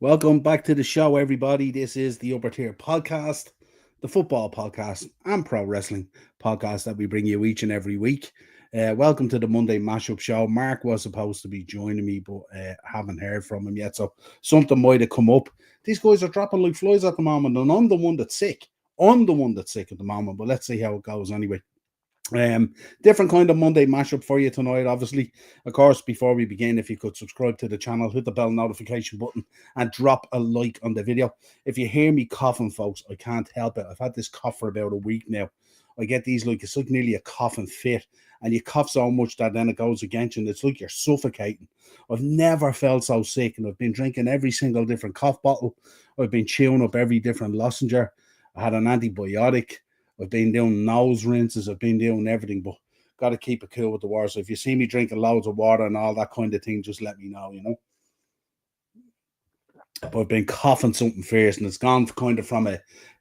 Welcome back to the show, everybody. This is the Upper Tier Podcast, the football podcast and pro wrestling podcast that we bring you each and every week. Welcome to the Monday Mashup Show. Mark was supposed to be joining me, but haven't heard from him yet, so something might have come up. These guys are dropping like flies at the moment, and I'm the one that's sick. I'm the one that's sick at the moment, but let's see how it goes anyway. Different kind of Monday mashup for you tonight, obviously. Of course, before we begin, if you could subscribe to the channel, hit the bell notification button, and drop a like on the video. If you hear me coughing, folks, I can't help it. I've had this cough for about a week now. I get these it's like nearly a coughing fit, and you cough so much that then it goes against you, and it's like you're suffocating. I've never felt so sick, and I've been drinking every single different cough bottle. I've been chewing up every different lozenge. I had an antibiotic. I've been doing nose rinses. I've been doing everything, but got to keep it cool with the water. So if you see me drinking loads of water and all that kind of thing, just let me know. But I've been coughing something fierce, and it's gone kind of from a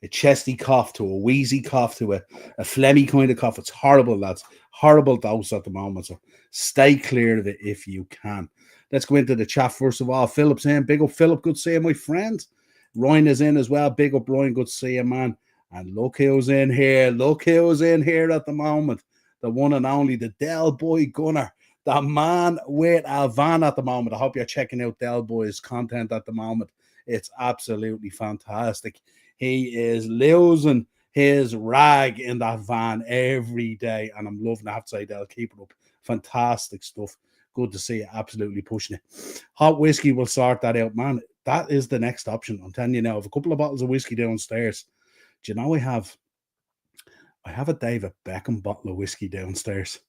chesty cough to a wheezy cough to a phlegmy kind of cough. It's horrible, lads. Horrible dose at the moment. So stay clear of it if you can. Let's go into the chat first of all. Philip's in. Big up, Philip. Good to see you, my friend. Ryan is in as well. Big up, Ryan. Good to see you, man. And look who's in here. Look who's in here at the moment. The one and only, the Del Boy Gunner. The man with a van at the moment. I hope you're checking out Del Boy's content at the moment. It's absolutely fantastic. He is losing his rag in that van every day. And I'm loving it. I have to say, Del, keep it up. Fantastic stuff. Good to see you absolutely pushing it. Hot whiskey will sort that out, man. That is the next option. I'm telling you now, I have a couple of bottles of whiskey downstairs. Do you know I have a David Beckham bottle of whiskey downstairs?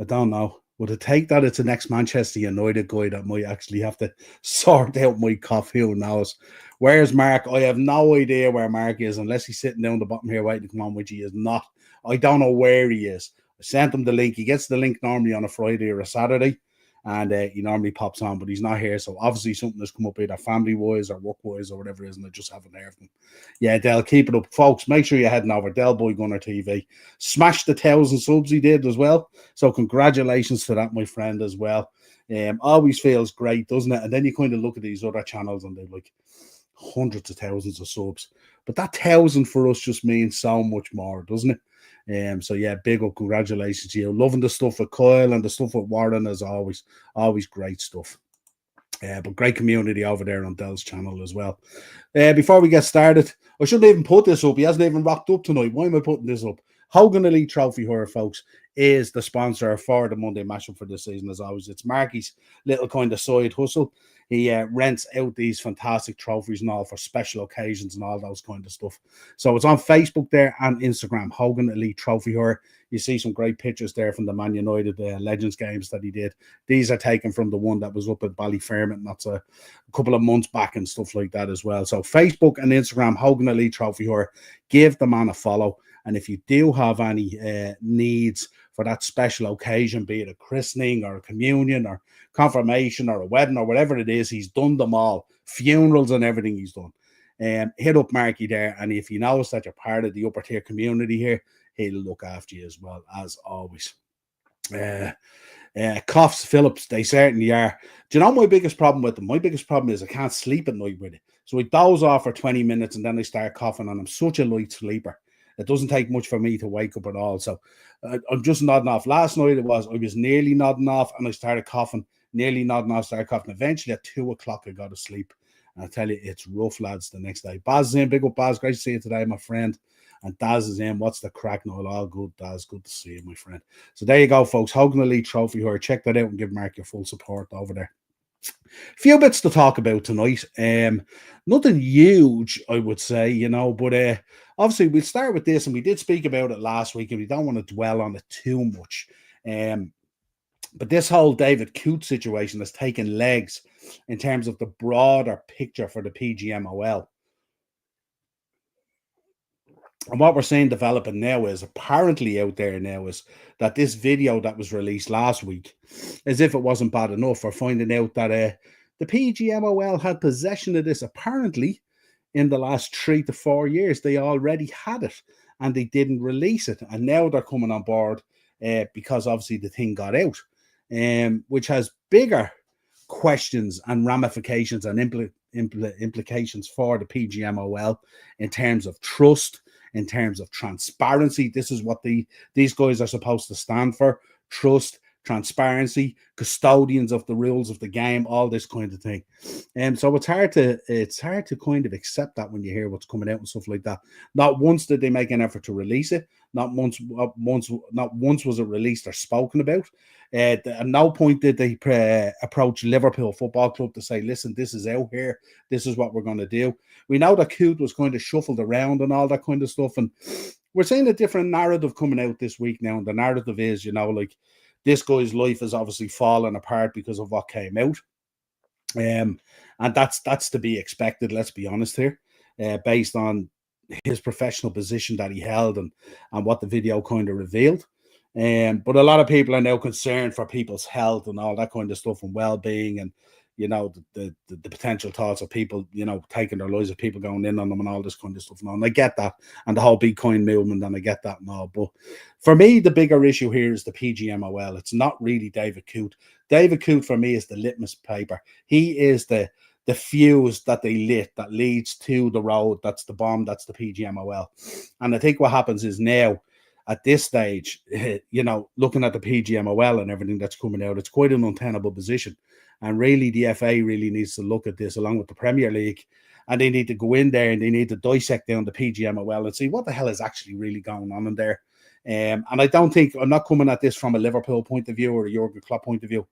I don't know. Would it take that it's an ex-Manchester United guy that might actually have to sort out my cough? Who knows? Where's Mark? I have no idea where Mark is, unless he's sitting down the bottom here waiting to come on, which he is not. I don't know where he is. I sent him the link. He gets the link normally on a Friday or a Saturday, and he normally pops on, but he's not here. So obviously something has come up either family-wise or work-wise or whatever it is, and I just haven't heard from him. Yeah, Del, keep it up. Folks, make sure you're heading over. Del Boy Gunner TV. Smash the 1,000 subs he did as well. So congratulations to that, my friend, as well. Always feels great, doesn't it? And then you kind of look at these other channels and they're like hundreds of thousands of subs. But that 1,000 for us just means so much more, doesn't it? So yeah, big up, congratulations to you. Loving the stuff with Kyle and the stuff with Warren as always great stuff. But great community over there on Del's channel as well. Before we get started, I shouldn't even put this up. He hasn't even rocked up tonight. Why am I putting this up? Hogan Elite Trophy Horror, folks, is the sponsor for the Monday Mashup for this season, as always. It's Marky's little kind of side hustle. He rents out these fantastic trophies and all for special occasions and all those kind of stuff. So it's on Facebook there and Instagram, Hogan Elite Trophy Horror. You see some great pictures there from the Man United Legends games that he did. These are taken from the one that was up at Ballyfermot, and that's a couple of months back and stuff like that as well. So Facebook and Instagram, Hogan Elite Trophy Horror. Give the man a follow. And if you do have any needs for that special occasion, be it a christening or a communion or confirmation or a wedding or whatever it is, he's done them all. Funerals and everything he's done. Hit up Marky there. And if you notice that you're part of the upper tier community here, he'll look after you as well, as always. Coughs, Phillips, they certainly are. Do you know my biggest problem with them? My biggest problem is I can't sleep at night with it. So I doze off for 20 minutes and then I start coughing, and I'm such a light sleeper. It doesn't take much for me to wake up at all. So I'm just nodding off. Last night I was nearly nodding off and I started coughing, nearly nodding off, started coughing. Eventually at 2 o'clock I got to sleep. And I tell you, it's rough, lads, the next day. Baz is in. Big up, Baz. Great to see you today, my friend. And Daz is in. What's the crack? No, all good, Daz. Good to see you, my friend. So there you go, folks. Hogan Elite Trophy here. Check that out and give Mark your full support over there. A few bits to talk about tonight. Nothing huge, I would say, but obviously we'll start with this, and we did speak about it last week, and we don't want to dwell on it too much. But this whole David Coote situation has taken legs in terms of the broader picture for the PGMOL. And what we're seeing developing now is apparently out there now is that this video that was released last week, as if it wasn't bad enough, we're finding out that the PGMOL had possession of this apparently in the last 3 to 4 years. They already had it and they didn't release it. And now they're coming on board because obviously the thing got out, which has bigger questions and ramifications and implications for the PGMOL in terms of trust, in terms of transparency. This is what these guys are supposed to stand for: trust, transparency, custodians of the rules of the game, all this kind of thing. And so it's hard to kind of accept that when you hear what's coming out and stuff like that. Not once did they make an effort to release it. Not once was it released or spoken about. At no point did they approach Liverpool Football Club to say, listen, this is out here. This is what we're going to do. We know that Coote was kind of shuffled around and all that kind of stuff. And we're seeing a different narrative coming out this week now. And the narrative is, like, this guy's life has obviously fallen apart because of what came out. And that's to be expected, let's be honest here, based on his professional position that he held and what the video kind of revealed. But a lot of people are now concerned for people's health and all that kind of stuff and well-being, and the potential thoughts of people taking their lives, of people going in on them and all this kind of stuff. And I get that, and the whole Bitcoin movement, and I get that and all. But for me, the bigger issue here is the PGMOL. It's not really David Coote. David Coote for me is the litmus paper. He is the fuse that they lit that leads to the road. That's the bomb. That's the PGMOL. And I think what happens is now, at this stage, looking at the PGMOL and everything that's coming out, it's quite an untenable position. And really, the FA really needs to look at this along with the Premier League, and they need to go in there and they need to dissect down the PGMOL and see what the hell is actually really going on in there. And I don't think, I'm not coming at this from a Liverpool point of view or a Jurgen Klopp point of view,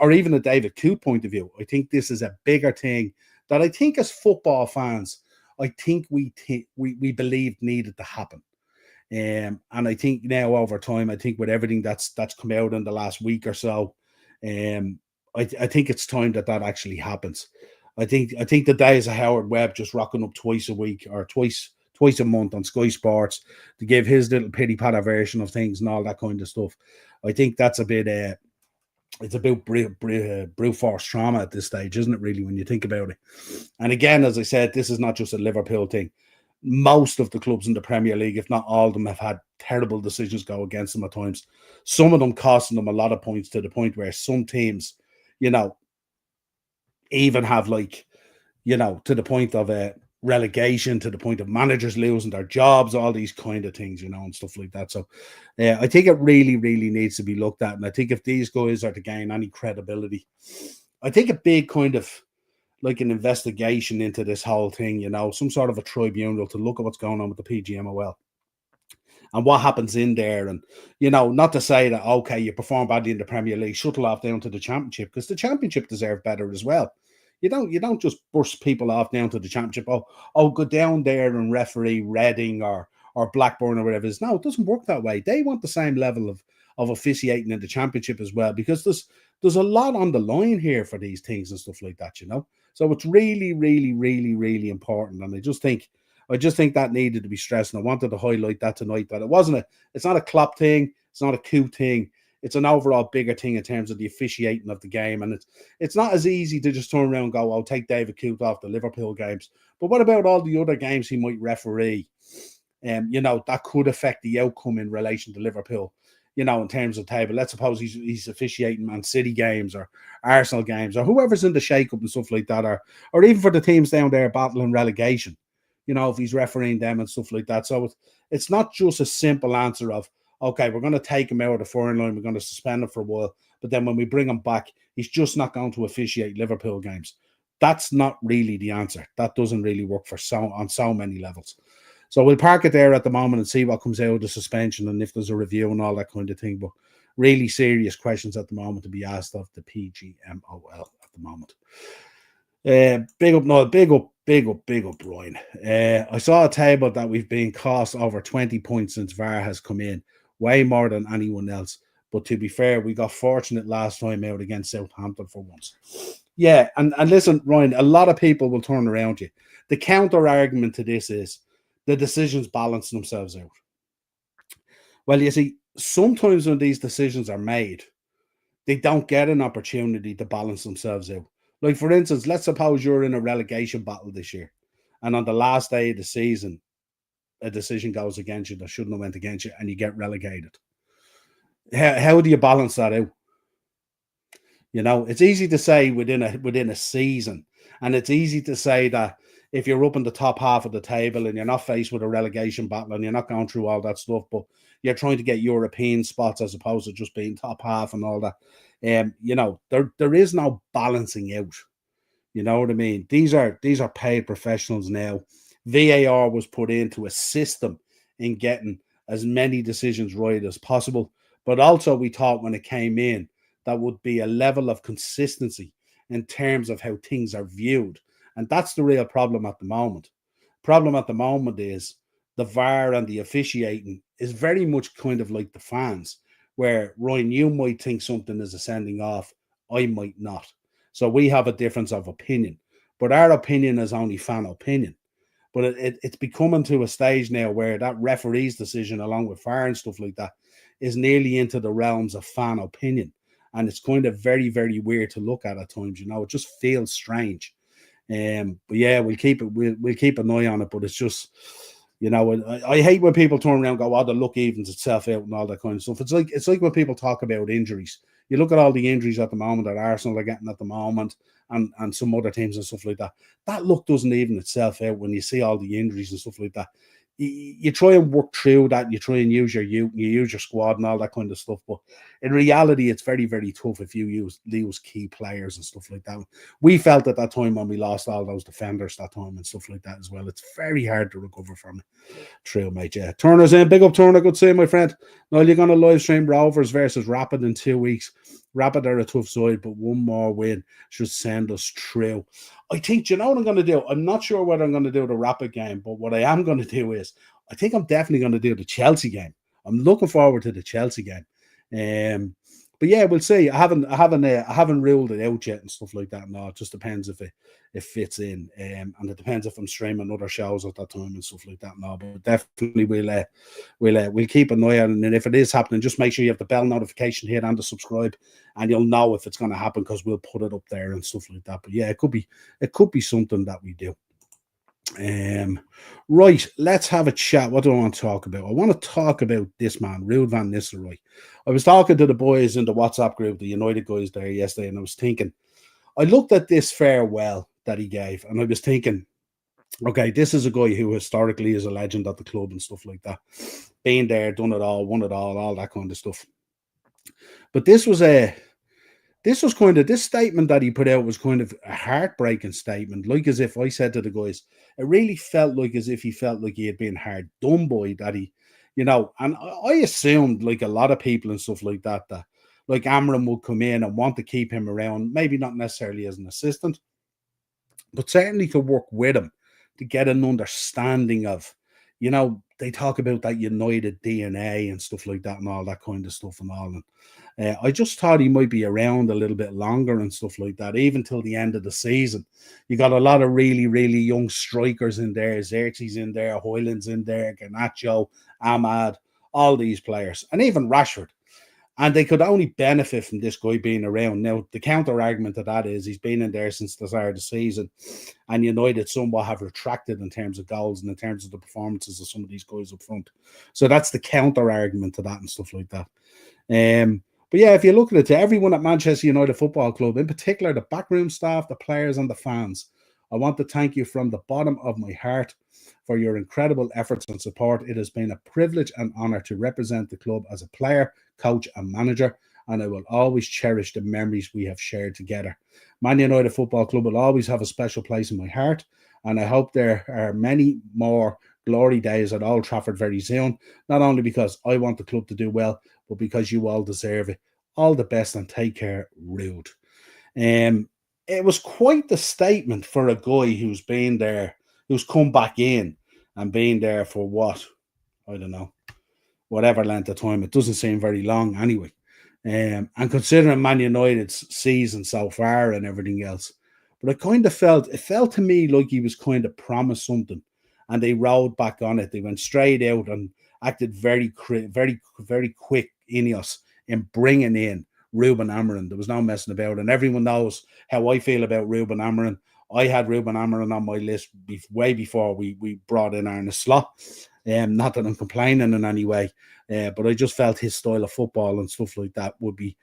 or even a David Coote point of view. I think this is a bigger thing that I think as football fans, I think we believed needed to happen. And I think now over time, I think with everything that's come out in the last week or so, I think it's time that actually happens. I think the days of Howard Webb just rocking up twice a week or twice a month on Sky Sports to give his little pity patter version of things and all that kind of stuff, I think that's a bit it's about brute force trauma at this stage, isn't it, really, when you think about it? And again, as I said, this is not just a Liverpool thing. Most of the clubs in the Premier League, if not all of them, have had terrible decisions go against them at times. Some of them costing them a lot of points, to the point where some teams, even have to the point of relegation, to the point of managers losing their jobs, all these kind of things, and stuff like that. So I think it really, really needs to be looked at. And I think if these guys are to gain any credibility, I think a big kind of like an investigation into this whole thing, some sort of a tribunal to look at what's going on with the PGMOL and what happens in there. And, not to say that, okay, you perform badly in the Premier League, shuttle off down to the Championship, because the Championship deserve better as well. You don't just burst people off down to the Championship. Oh, go down there and referee Reading or Blackburn or whatever it is. No, it doesn't work that way. They want the same level of officiating in the Championship as well, because there's a lot on the line here for these things and stuff like that, So it's really, really, really, really important. And I just think that needed to be stressed. And I wanted to highlight that tonight, that it's not a Klopp thing. It's not a Coote thing. It's an overall bigger thing in terms of the officiating of the game. And it's not as easy to just turn around and go, I'll take David Coote off the Liverpool games. But what about all the other games he might referee? That could affect the outcome in relation to Liverpool, in terms of table. Let's suppose he's officiating Man City games or Arsenal games or whoever's in the shake-up and stuff like that, or even for the teams down there battling relegation, if he's refereeing them and stuff like that. So it's not just a simple answer of, okay, we're going to take him out of the foreign line, we're going to suspend him for a while, but then when we bring him back, he's just not going to officiate Liverpool games. That's not really the answer. That doesn't really work on so many levels. So we'll park it there at the moment and see what comes out of the suspension and if there's a review and all that kind of thing. But really serious questions at the moment to be asked of the PGMOL at the moment. Big up, Brian. I saw a table that we've been cost over 20 points since VAR has come in, way more than anyone else. But to be fair, we got fortunate last time out against Southampton for once. Yeah, and listen, Ryan, a lot of people will turn around you. The counter argument to this is the decisions balance themselves out. Well, you see, sometimes when these decisions are made, they don't get an opportunity to balance themselves out. Like, for instance, let's suppose you're in a relegation battle this year, and on the last day of the season, a decision goes against you that shouldn't have went against you, and you get relegated. How do you balance that out? You know, it's easy to say within a season, and it's easy to say that if you're up in the top half of the table and you're not faced with a relegation battle and you're not going through all that stuff, but you're trying to get European spots as opposed to just being top half and all that. You know, there is no balancing out. You know what I mean? These are paid professionals now. VAR was put into a system in getting as many decisions right as possible. But also we thought when it came in that would be a level of consistency in terms of how things are viewed. And that's the real problem at the moment. Problem at the moment is the VAR and the officiating is very much kind of like the fans, where Ryan, you might think something is a sending off, I might not. So we have a difference of opinion, but our opinion is only fan opinion. But it's becoming to a stage now where that referee's decision, along with VAR and stuff like that, is nearly into the realms of fan opinion. And it's kind of very, very weird to look at times. You know, it just feels strange. But yeah, we'll keep an eye on it. But it's just, you know, I hate when people turn around and go, "Oh, the luck evens itself out" and all that kind of stuff. It's like when people talk about injuries. You look at all the injuries at the moment that Arsenal are getting at the moment, and some other teams and stuff like that. That luck doesn't even itself out when you see all the injuries and stuff like that. You try and work through that. You try and use you use your squad and all that kind of stuff. But in reality, it's very, very tough if you lose key players and stuff like that. We felt at that time when we lost all those defenders that time and stuff like that as well. It's very hard to recover from it. True, mate. Yeah. Turner's in. Big up, Turner. Good to see you, my friend. Now you're going to live stream Rovers versus Rapid in 2 weeks. Rapid are a tough side, but one more win should send us through. I think, you know what I'm going to do? I'm not sure whether I'm going to do the Rapid game, but what I am going to do is, I think I'm definitely going to do the Chelsea game. I'm looking forward to the Chelsea game. But yeah, we'll see. I haven't ruled it out yet and stuff like that. No, it just depends if it fits in, and it depends if I'm streaming other shows at that time and stuff like that. No, but definitely we'll keep an eye on it. And if it is happening, just make sure you have the bell notification hit and the subscribe, and you'll know if it's going to happen because we'll put it up there and stuff like that. But yeah, it could be something that we do. Right, let's have a chat. What do I want to talk about? I want to talk about this man, Ruud van Nistelrooy. I was talking to the boys in the WhatsApp group, the United guys there yesterday, and I was thinking, I looked at this farewell that he gave, and I was thinking, okay, this is a guy who historically is a legend at the club and stuff like that. Been there, done it all, won it all that kind of stuff. But this statement that he put out was kind of a heartbreaking statement. Like as if I said to the guys, it really felt like as if he felt like he had been hard done by, that he, you know, and I assumed like a lot of people and stuff like that like Amorim would come in and want to keep him around, maybe not necessarily as an assistant, but certainly to work with him to get an understanding of, you know, they talk about that United DNA and stuff like that and all that kind of stuff and all. And I just thought he might be around a little bit longer and stuff like that, even till the end of the season. You got a lot of really, really young strikers in there. Xerxes in there, Hoyland's in there, Garnacho, Ahmad, all these players, and even Rashford. And they could only benefit from this guy being around. Now, the counter argument to that is he's been in there since the start of the season, and United somewhat have retracted in terms of goals and in terms of the performances of some of these guys up front. So that's the counter argument to that and stuff like that. But yeah, if you look at it, to everyone at Manchester United Football Club, in particular the backroom staff, the players and the fans, I want to thank you from the bottom of my heart for your incredible efforts and support. It has been a privilege and honor to represent the club as a player, coach and manager, and I will always cherish the memories we have shared together. Man United Football Club will always have a special place in my heart, and I hope there are many more glory days at Old Trafford very soon, not only because I want the club to do well, but because you all deserve it. All the best and take care, Ruud. It was quite the statement for a guy who's been there, who's come back in and been there for what? I don't know, whatever length of time. It doesn't seem very long anyway. And considering Man United's season so far and everything else. But it felt to me like he was kind of promised something, and they rode back on it. They went straight out and acted very, very, very quick in us in bringing in Ruben Amorim. There was no messing about, and everyone knows how I feel about Ruben Amorim. I had Ruben Amorim on my list way before we brought in Arne Slot. Not that I'm complaining in any way, but I just felt his style of football and stuff like that would be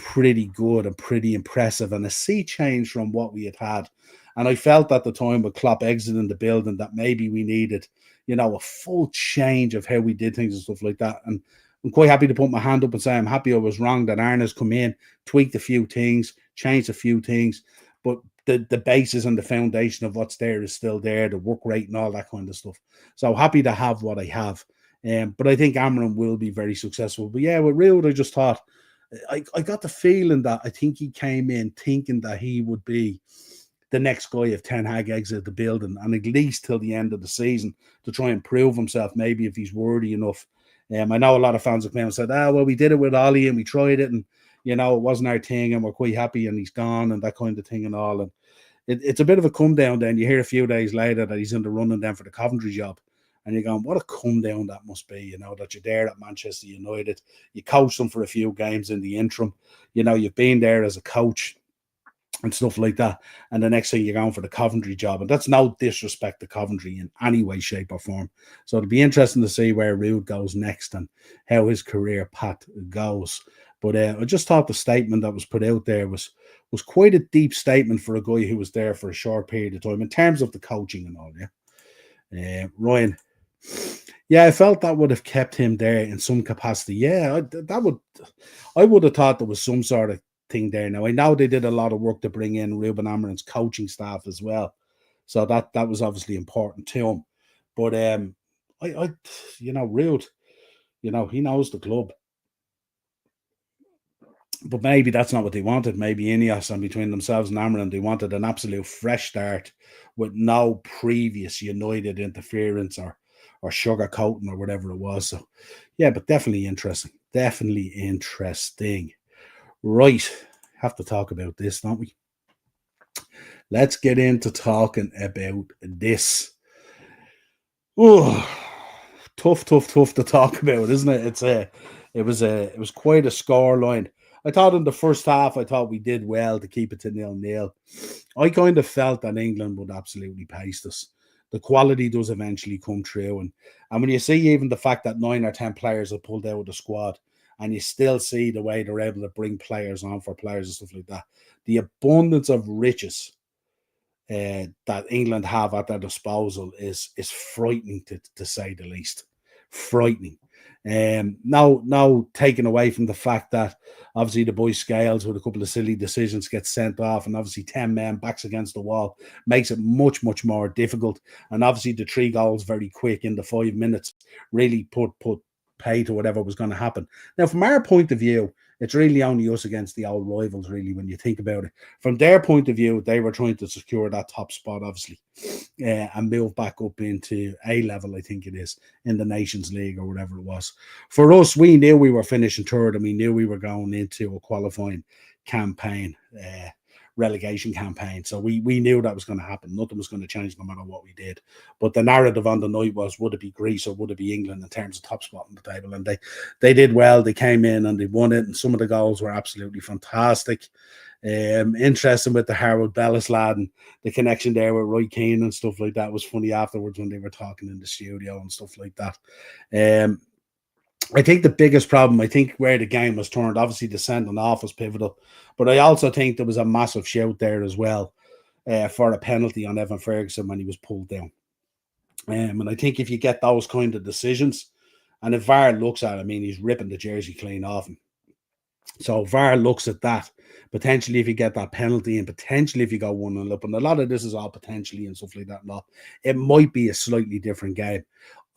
pretty good and pretty impressive, and a sea change from what we had. And I felt at the time with Klopp exiting the building that maybe we needed, a full change of how we did things and stuff like that. And I'm quite happy to put my hand up and say I'm happy I was wrong, that Arna's come in, tweaked a few things, changed a few things, but the basis and the foundation of what's there is still there, the work rate and all that kind of stuff. So happy to have what I have. But I think Amorim will be very successful. But yeah, with Rude, I just thought, I got the feeling that I think he came in thinking that he would be the next guy if Ten Hag exited the building, and at least till the end of the season to try and prove himself, maybe if he's worthy enough. I know a lot of fans have come out and said, well, we did it with Ollie and we tried it, and it wasn't our thing, and we're quite happy, and he's gone, and that kind of thing and all. And it's a bit of a come down. Then you hear a few days later that he's in the running then for the Coventry job. And you're going, what a come down that must be, that you're there at Manchester United. You coached them for a few games in the interim. You've been there as a coach and stuff like that. And the next thing you're going for the Coventry job. And that's no disrespect to Coventry in any way, shape, or form. So it'll be interesting to see where Rude goes next and how his career path goes. But I just thought the statement that was put out there was quite a deep statement for a guy who was there for a short period of time in terms of the coaching and all, Ryan. Yeah, I felt that would have kept him there in some capacity. Yeah, I would have thought there was some sort of thing there. Now I know they did a lot of work to bring in Ruben Amorim's coaching staff as well, so that was obviously important to him. But Rude, he knows the club. But maybe that's not what they wanted. Maybe Ineos and between themselves and Amorim, they wanted an absolute fresh start with no previous United interference or sugarcoating or whatever it was. So, yeah, but definitely interesting. Definitely interesting. Right. Have to talk about this, don't we? Let's get into talking about this. Oh, tough to talk about, isn't it? It was quite a scoreline. I thought in the first half, we did well to keep it to 0-0. I kind of felt that England would absolutely pace us. The quality does eventually come through. And when you see even the fact that 9 or 10 players have pulled out of the squad, and you still see the way they're able to bring players on for players and stuff like that, the abundance of riches that England have at their disposal is frightening to say the least. Frightening. Now taken away from the fact that obviously the boy Scales with a couple of silly decisions gets sent off, and obviously 10 men backs against the wall makes it much more difficult. And obviously the 3 goals very quick in the 5 minutes really put pay to whatever was going to happen. Now, from our point of view, it's really only us against the old rivals, really, when you think about it. From their point of view, they were trying to secure that top spot, obviously, and move back up into A level, I think it is, in the Nations League or whatever it was. For us, we knew we were finishing third, and we knew we were going into a qualifying campaign, relegation campaign. So we knew that was going to happen. Nothing was going to change no matter what we did. But the narrative on the night was, would it be Greece or would it be England in terms of top spot on the table? And they did well. They came in and they won it. And some of the goals were absolutely fantastic. Interesting with the Harold Bellis lad and the connection there with Roy Keane and stuff like that. It was funny afterwards when they were talking in the studio and stuff like that. I think the biggest problem, where the game was turned, obviously the sending off was pivotal, but I also think there was a massive shout there as well for a penalty on Evan Ferguson when he was pulled down. And I think if you get those kind of decisions, and if VAR looks at it, he's ripping the jersey clean off him. So VAR looks at that, potentially if you get that penalty and potentially if you go 1-0 up, and a lot of this is all potentially and stuff like that, it might be a slightly different game.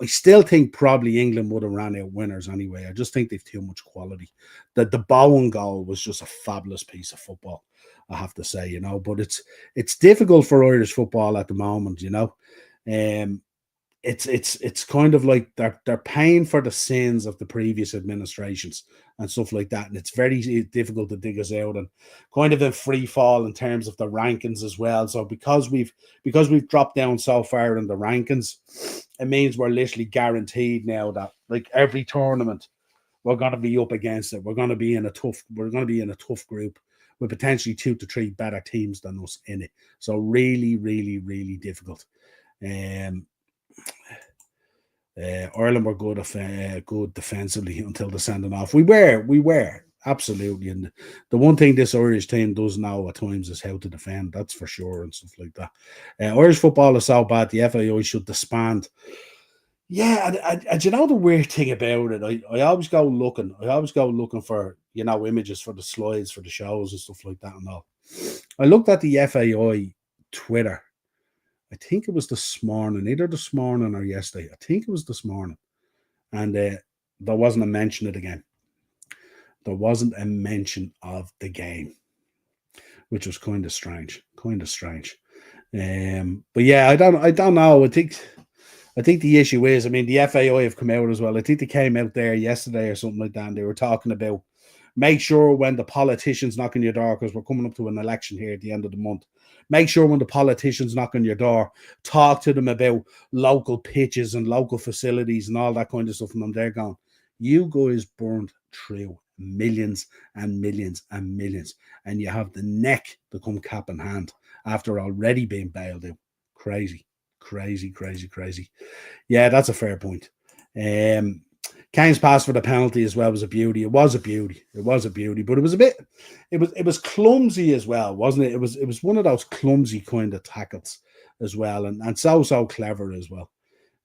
I still think probably England would have ran out winners anyway. I just think they've too much quality. The Bowen goal was just a fabulous piece of football, I have to say, but it's difficult for Irish football at the moment, It's kind of like they're paying for the sins of the previous administrations and stuff like that, and it's very difficult to dig us out and kind of in free fall in terms of the rankings as well. So because we've dropped down so far in the rankings, it means we're literally guaranteed now that like every tournament we're going to be up against it. We're going to be in a tough group with potentially 2 to 3 better teams than us in it. So really, really, really difficult. Ireland were good defensively until the sending off. We were, absolutely. And the one thing this Irish team does know at times is how to defend. That's for sure, and stuff like that. Irish football is so bad. The FAI should disband. Yeah, and you know the weird thing about it, I always go looking. I always go looking for images for the slides for the shows and stuff like that and all. I looked at the FAI Twitter. I think it was this morning, either this morning or yesterday. I think it was this morning, and there wasn't a mention of the game. There wasn't a mention of the game, which was kind of strange. But yeah, I don't know. I think the issue is, I mean, the FAI have come out as well. I think they came out there yesterday or something like that, and they were talking about make sure when the politicians knock on your door, because we're coming up to an election here at the end of the month, make sure when the politicians knock on your door, talk to them about local pitches and local facilities and all that kind of stuff. And they're going, you guys burned through millions and millions and millions, and you have the neck to come cap in hand after already being bailed out. Crazy. Yeah, that's a fair point. Kane's pass for the penalty as well was a beauty. It was a beauty, but it was a bit, it was clumsy as well, wasn't it? It was one of those clumsy kind of tackles as well, and so clever as well,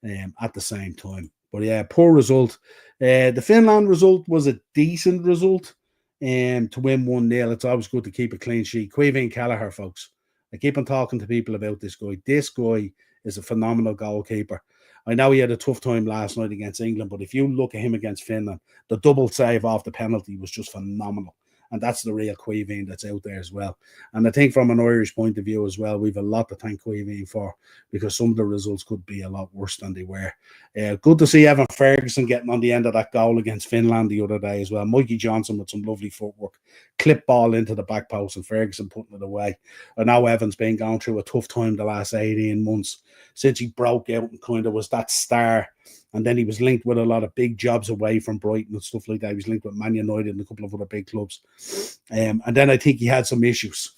at the same time. But yeah, poor result. The Finland result was a decent result, to win 1-0. It's always good to keep a clean sheet. Caoimhín Kelleher, folks. I keep on talking to people about this guy. This guy is a phenomenal goalkeeper. I know he had a tough time last night against England, but if you look at him against Finland, the double save off the penalty was just phenomenal. And that's the real Caoimhín that's out there as well. And I think from an Irish point of view as well, we've a lot to thank Caoimhín for, because some of the results could be a lot worse than they were. Good to see Evan Ferguson getting on the end of that goal against Finland the other day as well. Mikey Johnson with some lovely footwork. Clip ball into the back post and Ferguson putting it away. I know Evan's been going through a tough time the last 18 months since he broke out and kind of was that star. And then he was linked with a lot of big jobs away from Brighton and stuff like that. He was linked with Man United and a couple of other big clubs. And then I think he had some issues.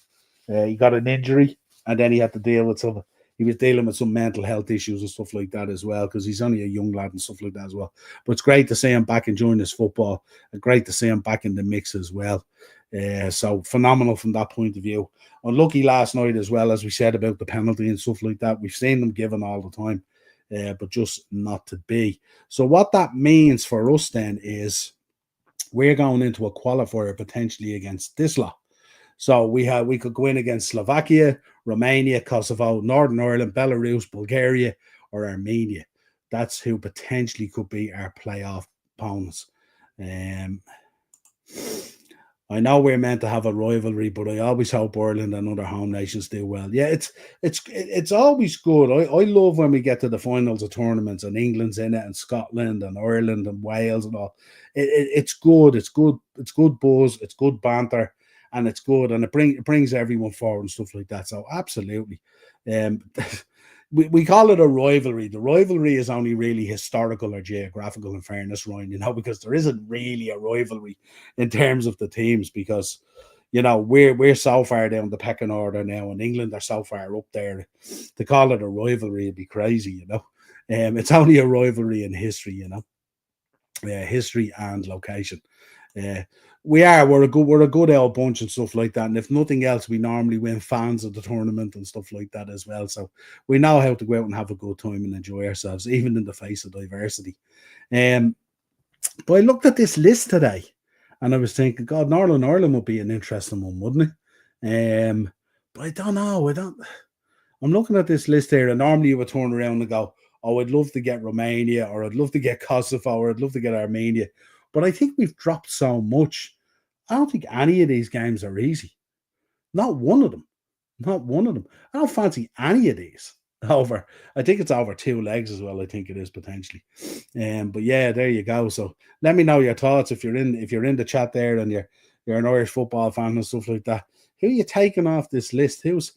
He got an injury, and then he had to deal with some. He was dealing with some mental health issues and stuff like that as well, because he's only a young lad and stuff like that as well. But it's great to see him back enjoying his football, and great to see him back in the mix as well. So phenomenal from that point of view. Unlucky last night as well, as we said about the penalty and stuff like that. We've seen them given all the time. But just not to be. So what that means for us then is we're going into a qualifier potentially against this lot. So we could go in against Slovakia, Romania, Kosovo, Northern Ireland, Belarus, Bulgaria, or Armenia. That's who potentially could be our playoff opponents. I know we're meant to have a rivalry, but I always hope Ireland and other home nations do well. Yeah, it's always good. I love when we get to the finals of tournaments and England's in it and Scotland and Ireland and Wales and all. It's good. It's good. It's good buzz. It's good banter, and it's good, and it brings everyone forward and stuff like that. So absolutely. We call it a rivalry. The rivalry is only really historical or geographical, in fairness, Ryan, because there isn't really a rivalry in terms of the teams, because, we're so far down the pecking order now, and England are so far up there. To call it a rivalry would be crazy, It's only a rivalry in history, history and location. We're a good old bunch and stuff like that. And if nothing else, we normally win fans of the tournament and stuff like that as well. So we know how to go out and have a good time and enjoy ourselves, even in the face of diversity. But I looked at this list today and I was thinking, God, Northern Ireland would be an interesting one, wouldn't it? But I don't know. I'm looking at this list here, and normally you would turn around and go, oh, I'd love to get Romania, or I'd love to get Kosovo, or I'd love to get Armenia. But I think we've dropped so much. I don't think any of these games are easy. Not one of them. I don't fancy any of these over. I think it's over 2 legs as well. I think it is potentially. But yeah, there you go. So let me know your thoughts if you're in the chat there and you're an Irish football fan and stuff like that. Who are you taking off this list? Who's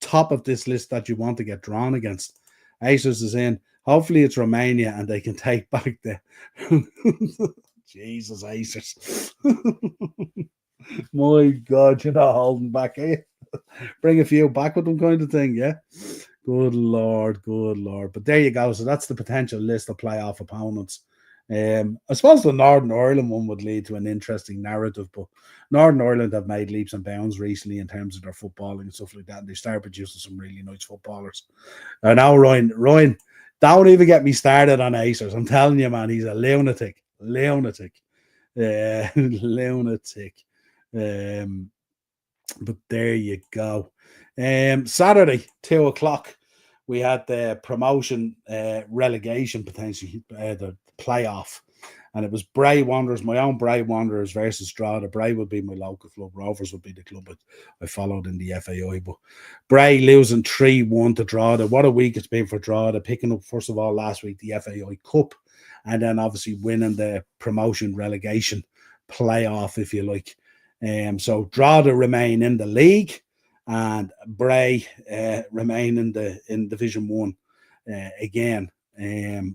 top of this list that you want to get drawn against? Acers is in. Hopefully it's Romania and they can take back the Jesus, Acers. My God, you're not holding back, eh? Bring a few back with them kind of thing, yeah? Good Lord. But there you go. So that's the potential list of playoff opponents. I suppose the Northern Ireland one would lead to an interesting narrative, but Northern Ireland have made leaps and bounds recently in terms of their footballing and stuff like that. And they start producing some really nice footballers. And now Ryan, don't even get me started on Acers. I'm telling you, man, he's a lunatic. Lunatic. But there you go. Saturday, 2 o'clock, we had the promotion relegation potentially, the playoff. And it was Bray Wanderers, my own Bray Wanderers versus Drogheda. Bray would be my local club. Rovers would be the club I followed in the FAI. But Bray losing 3-1 to Drogheda. What a week it's been for Drogheda. Picking up, first of all, last week, the FAI Cup. And then obviously winning the promotion relegation playoff, if you like. So Drogheda remain in the league, and Bray remain in Division 1 again.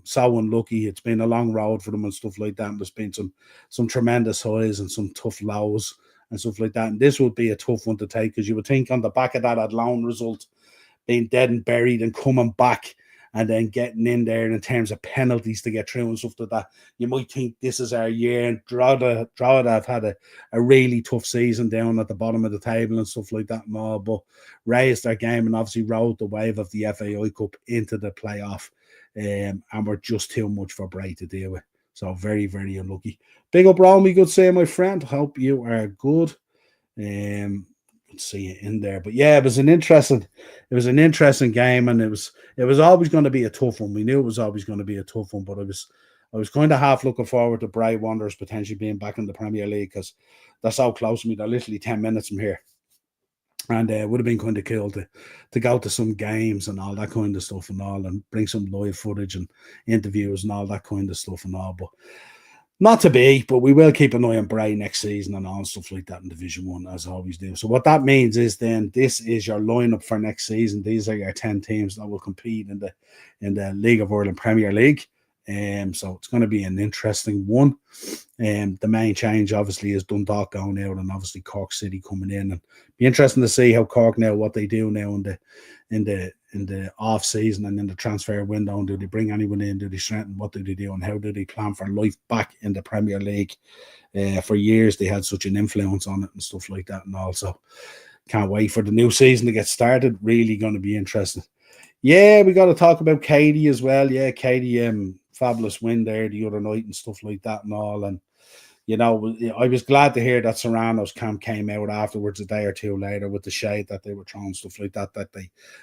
So unlucky. It's been a long road for them and stuff like that. And there's been some tremendous highs and some tough lows and stuff like that. And this would be a tough one to take, because you would think on the back of that Athlone result, being dead and buried and coming back and then getting in there in terms of penalties to get through and stuff like that, you might think this is our year. And Drogheda have had a really tough season down at the bottom of the table and stuff like that and all, but raised their game and obviously rode the wave of the FAI Cup into the playoff. And we're just too much for Bray to deal with. So very, very unlucky. Big up, Romy. Good say, my friend. Hope you are good. See you in there. But yeah, it was an interesting game, and it was always going to be a tough one. We knew it was always going to be a tough one, but I was kind of half looking forward to Bray Wanderers potentially being back in the Premier League, because they're so close to me. They're literally 10 minutes from here. And it would have been kind of cool to go to some games and all that kind of stuff and all, and bring some live footage and interviews and all that kind of stuff and all. But not to be, but we will keep an eye on Bray next season and all stuff like that in Division 1, as I always do. So what that means is then this is your lineup for next season. These are your 10 teams that will compete in the League of Ireland Premier League. So it's going to be an interesting one. The main change obviously is Dundalk going out, and obviously Cork City coming in, and be interesting to see how Cork now, what they do now in the off season and in the transfer window. And do they bring anyone in? Do they strengthen? What do they do? And how do they plan for life back in the Premier League? For years they had such an influence on it and stuff like that. And also can't wait for the new season to get started. Really going to be interesting. Yeah, we got to talk about Katie as well. Yeah, Katie, fabulous win there the other night and stuff like that and all. And you know, I was glad to hear that Serrano's camp came out afterwards a day or two later with the shade that they were throwing, stuff like that, that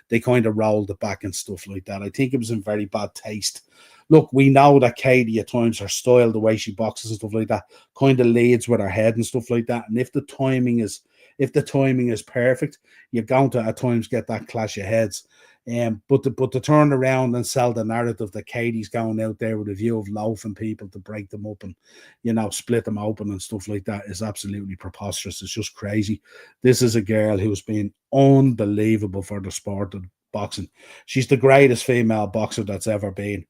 they kind of rolled it back and stuff like that. I think it was in very bad taste. Look, we know that Katie at times, her style, the way she boxes and stuff like that, kind of leads with her head and stuff like that. And if the timing is perfect, you're going to at times get that clash of heads. But to turn around and sell the narrative that Katie's going out there with a view of loafing people to break them up and, you know, split them open and stuff like that is absolutely preposterous. It's just crazy. This is a girl who's been unbelievable for the sport of boxing. She's the greatest female boxer that's ever been.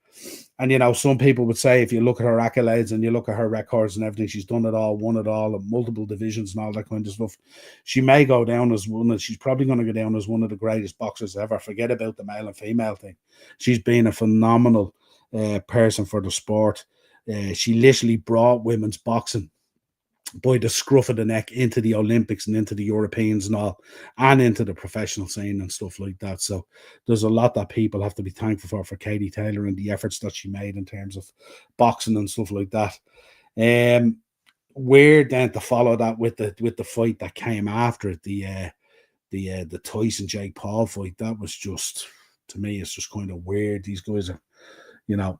And, you know, some people would say if you look at her accolades and you look at her records and everything, she's done it all, won it all, in multiple divisions and all that kind of stuff. She may go down as she's probably going to go down as one of the greatest boxers ever. Forget about the male and female thing. She's been a phenomenal person for the sport. She literally brought women's boxing by the scruff of the neck into the Olympics and into the Europeans and all, and into the professional scene and stuff like that. So there's a lot that people have to be thankful for Katie Taylor and the efforts that she made in terms of boxing and stuff like that. Weird then to follow that with the fight that came after it, the Tyson Jake Paul fight. That was just, to me, it's just kind of weird. These guys are, you know,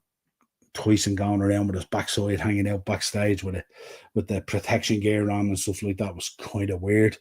Tyson going around with his backside hanging out backstage with the protection gear on and stuff like that was kind of weird.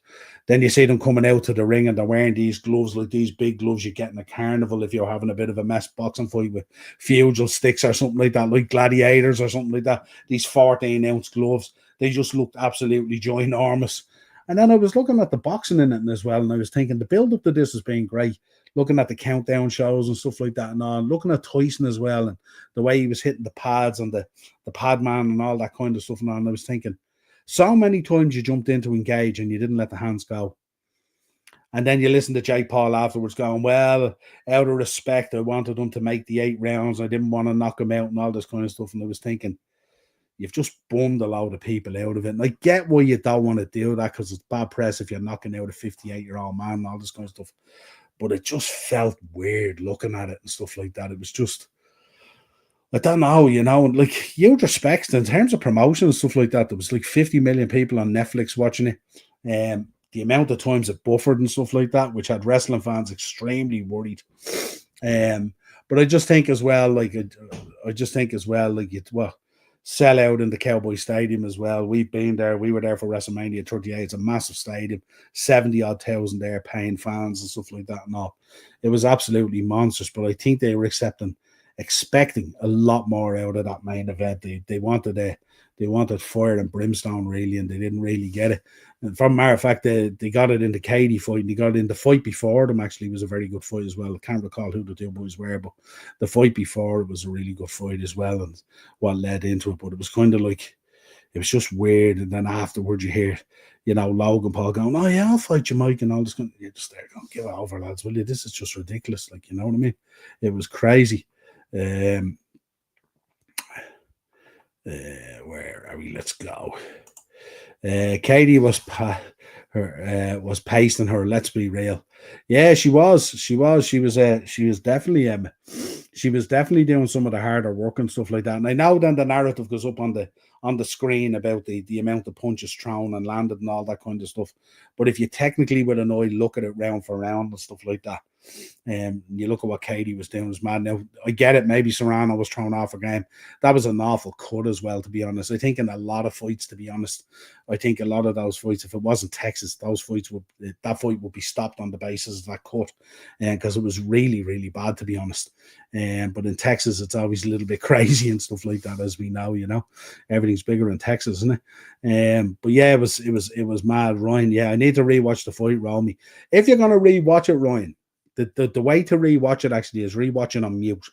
Then you see them coming out to the ring and they're wearing these gloves, like these big gloves you get in a carnival if you're having a bit of a mess boxing fight, with feudal sticks or something like that, like gladiators or something like that. These 14-ounce gloves, they just looked absolutely ginormous. And then I was looking at the boxing in it as well, and I was thinking the build up to this has been great. Looking at the countdown shows and stuff like that and all, looking at Tyson as well and the way he was hitting the pads and the pad man and all that kind of stuff and all. And I was thinking, so many times you jumped in to engage and you didn't let the hands go. And then you listen to Jake Paul afterwards going, well, out of respect, I wanted him to make the 8 rounds. I didn't want to knock him out and all this kind of stuff. And I was thinking, you've just bummed a load of people out of it. And I get why you don't want to do that, because it's bad press if you're knocking out a 58-year-old man and all this kind of stuff. But it just felt weird looking at it and stuff like that. It was just, I don't know, like, huge respects in terms of promotion and stuff like that. There was like 50 million people on Netflix watching it. The amount of times it buffered and stuff like that, which had wrestling fans extremely worried. But I just think as well, like, sell out in the Cowboy Stadium as well. We've been there. We were there for WrestleMania 38. It's a massive stadium, 70-odd thousand there, paying fans and stuff like that and all. It was absolutely monstrous, but I think they were expecting a lot more out of that main event. They wanted fire and brimstone, really, and they didn't really get it. And from matter of fact, they got it in the Katie fight, and they got it in the fight before them. Actually, was a very good fight as well. I can't recall who the two boys were, but the fight before it was a really good fight as well, and what led into it. But it was kind of like, it was just weird. And then afterwards, you hear, Logan Paul going, "Oh yeah, I'll fight you, Mike," and all this. You're just there going, "Give it over, lads, will you? This is just ridiculous." Like, you know what I mean? It was crazy. Where are we? Let's go. Katie was pasting her. Let's be real. Yeah, she was. She was definitely doing some of the harder work and stuff like that. And I know then the narrative goes up on the screen about the amount of punches thrown and landed and all that kind of stuff. But if you technically with an eye look at it round for round and stuff like that, you look at what Katie was doing, was mad. Now, I get it, maybe Serrano was thrown off a game. That was an awful cut as well, to be honest. I think in a lot of fights, to be honest, I think a lot of those fights, if it wasn't Texas, that fight would be stopped on the basis of that cut, because it was really, really bad, to be honest. But in Texas, it's always a little bit crazy and stuff like that, as we know. Everything's bigger in Texas, isn't it? But yeah, it was mad, Ryan. Yeah, I need to rewatch the fight, Romy. If you're gonna rewatch it, Ryan, the way to rewatch it actually is rewatching on mute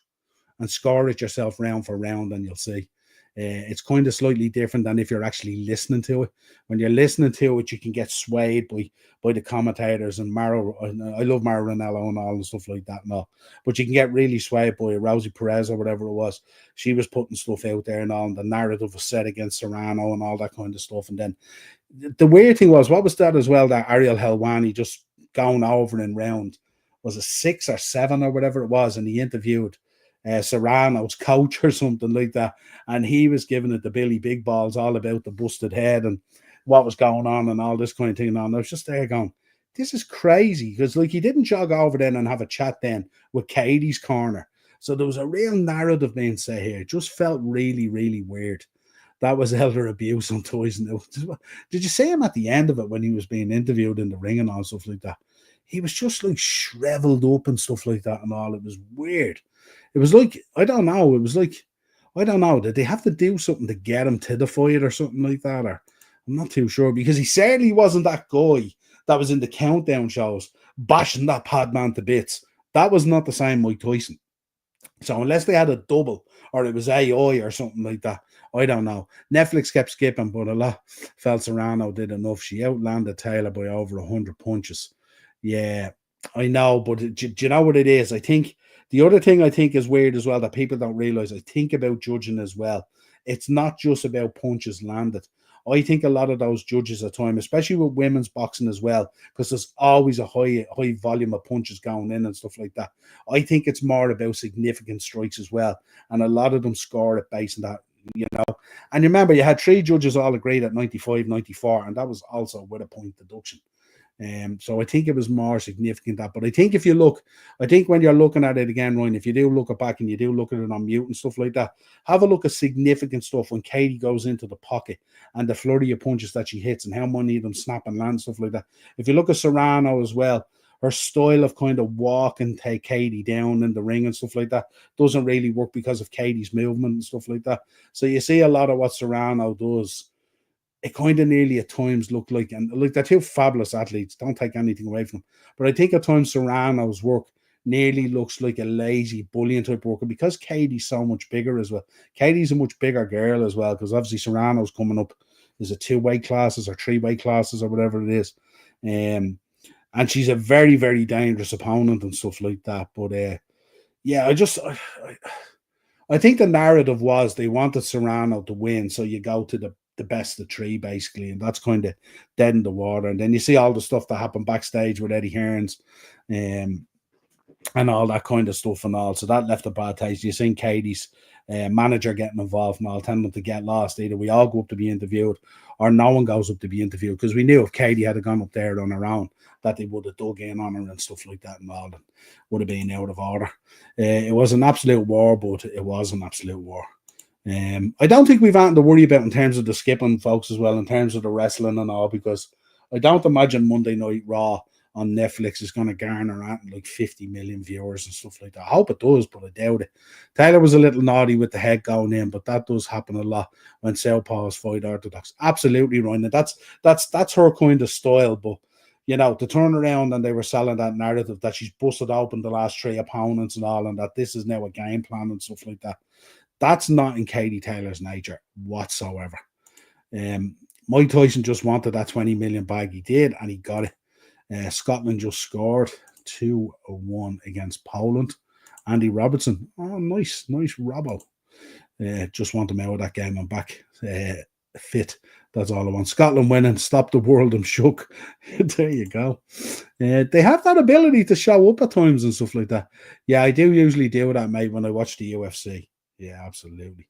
and score it yourself round for round, and you'll see. It's kind of slightly different than if you're actually listening to it. When you're listening to it, you can get swayed by the commentators and Maro. I love Maro Ranallo and all and stuff like that and all. But you can get really swayed by Rosie Perez or whatever it was. She was putting stuff out there and all, and the narrative was set against Serrano and all that kind of stuff. And then the weird thing was, what was that as well, that Ariel Helwani just going over in round, was it 6 or 7 or whatever it was, and he interviewed Serrano's coach or something like that, and he was giving it the Billy Big Balls all about the busted head and what was going on and all this kind of thing. And I was just there going, this is crazy, because like, he didn't jog over then and have a chat then with Katie's corner. So there was a real narrative being set here. It just felt really, really weird. That was elder abuse on toys. Did you see him at the end of it when he was being interviewed in the ring and all stuff like that? He was just like shriveled up and stuff like that and all. It was weird. It was like, I don't know. Did they have to do something to get him to the fight or something like that? Or I'm not too sure, because he certainly wasn't that guy that was in the countdown shows bashing that Padman to bits. That was not the same Mike Tyson. So unless they had a double or it was AI or something like that, I don't know. Netflix kept skipping, but a lot felt Serrano did enough. She outlanded Taylor by over 100 punches. Yeah, I know, but do you know what it is? I think the other thing I think is weird as well that people don't realize, I think about judging as well. It's not just about punches landed. I think a lot of those judges at time, especially with women's boxing as well, because there's always a high volume of punches going in and stuff like that. I think it's more about significant strikes as well. And a lot of them score it based on that, And remember, you had 3 judges all agreed at 95, 94, and that was also with a point deduction. So I think it was more significant that. But I think when you're looking at it again, Ryan, if you do look it back and you do look at it on mute and stuff like that, have a look at significant stuff when Katie goes into the pocket and the flurry of punches that she hits and how many of them snap and land, stuff like that. If you look at Serrano as well, her style of kind of walk and take Katie down in the ring and stuff like that doesn't really work because of Katie's movement and stuff like that. So you see a lot of what Serrano does, it kind of nearly at times look like, and look, they're 2 fabulous athletes, don't take anything away from them, but I think at times Serrano's work nearly looks like a lazy bullying type worker, because Katie's so much bigger as well. Katie's a much bigger girl as well, because obviously Serrano's coming up, is it 2 weight classes or 3 weight classes or whatever it is, and she's a very, very dangerous opponent and stuff like that. But yeah, I think the narrative was they wanted Serrano to win, so you go to the best of three basically, and that's kind of dead in the water. And then you see all the stuff that happened backstage with Eddie Hearns, um, and all that kind of stuff and all. So that left a bad taste. You seen Katie's manager getting involved and all, telling them to get lost. Either we all go up to be interviewed or no one goes up to be interviewed, because we knew if Katie had gone up there on her own that they would have dug in on her and stuff like that and all, and would have been out of order. It was an absolute war, but it was an absolute war. I don't think we've anything to worry about in terms of the skipping, folks, as well, in terms of the wrestling and all, because I don't imagine Monday Night Raw on Netflix is going to garner at like 50 million viewers and stuff like that. I hope it does, but I doubt it. Taylor was a little naughty with the head going in, but that does happen a lot when Southpaws fight Orthodox. Absolutely, Ryan. That's her kind of style, but you know, to turn around and they were selling that narrative that she's busted open the last three opponents and all, and that this is now a game plan and stuff like that. That's not in Katie Taylor's nature whatsoever. Mike Tyson just wanted that 20 million bag. He did, and he got it. Scotland just scored 2-1 against Poland. Andy Robertson. Oh, nice Robbo. Just want him out of that game and back fit. That's all I want. Scotland winning. Stop the world. I'm shook. There you go. They have that ability to show up at times and stuff like that. Yeah, I do usually do that, mate, when I watch the UFC. Yeah, absolutely.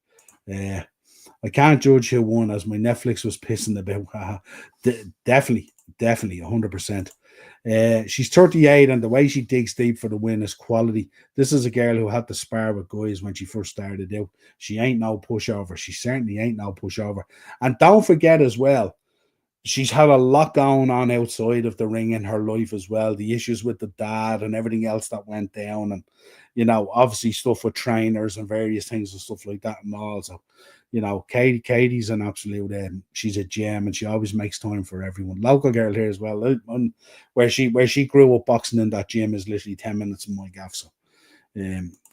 I can't judge who won, as my Netflix was pissing about. Definitely, 100%. She's 38, and the way she digs deep for the win is quality. This is a girl who had to spar with guys when she first started out. She ain't no pushover. She certainly ain't no pushover. And don't forget as well, she's had a lot going on outside of the ring in her life as well. The issues with the dad and everything else that went down, and you know, obviously stuff with trainers and various things and stuff like that and all. So, you know, Katie's an absolute she's a gem, and she always makes time for everyone. Local girl here as well. Where she grew up boxing in that gym is literally 10 minutes in my gaff. So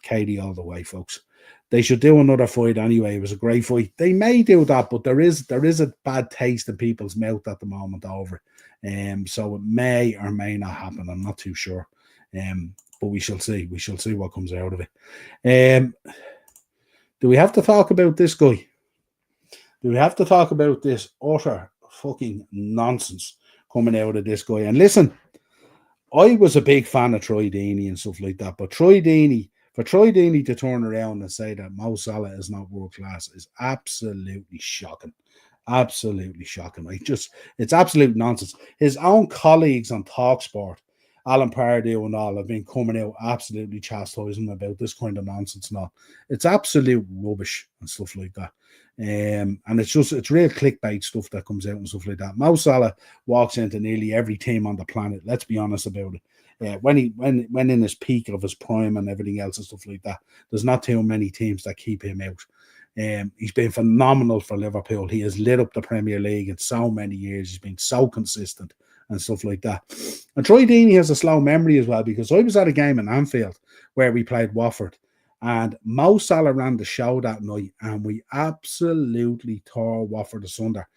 Katie all the way, folks. They should do another fight anyway. It was a great fight. They may do that, but there is a bad taste in people's mouth at the moment over. So it may or may not happen. I'm not too sure. But we shall see. We shall see what comes out of it. Do we have to talk about this guy? Do we have to talk about this utter fucking nonsense coming out of this guy? And listen, I was a big fan of Troy Deeney and stuff like that, but for Troy Deeney to turn around and say that Mo Salah is not world class is absolutely shocking. Absolutely shocking. It's absolute nonsense. His own colleagues on TalkSport, Alan Pardew and all, have been coming out absolutely chastising about this kind of nonsense and all. It's absolute rubbish and stuff like that. And it's real clickbait stuff that comes out and stuff like that. Mo Salah walks into nearly every team on the planet. Let's be honest about it. When in his peak of his prime and everything else and stuff like that, there's not too many teams that keep him out. He's been phenomenal for Liverpool. He has lit up the Premier League in so many years. He's been so consistent and stuff like that. And Troy Deeney has a slow memory as well, because I was at a game in Anfield where we played Watford, and Mo Salah ran the show that night, and we absolutely tore Watford asunder.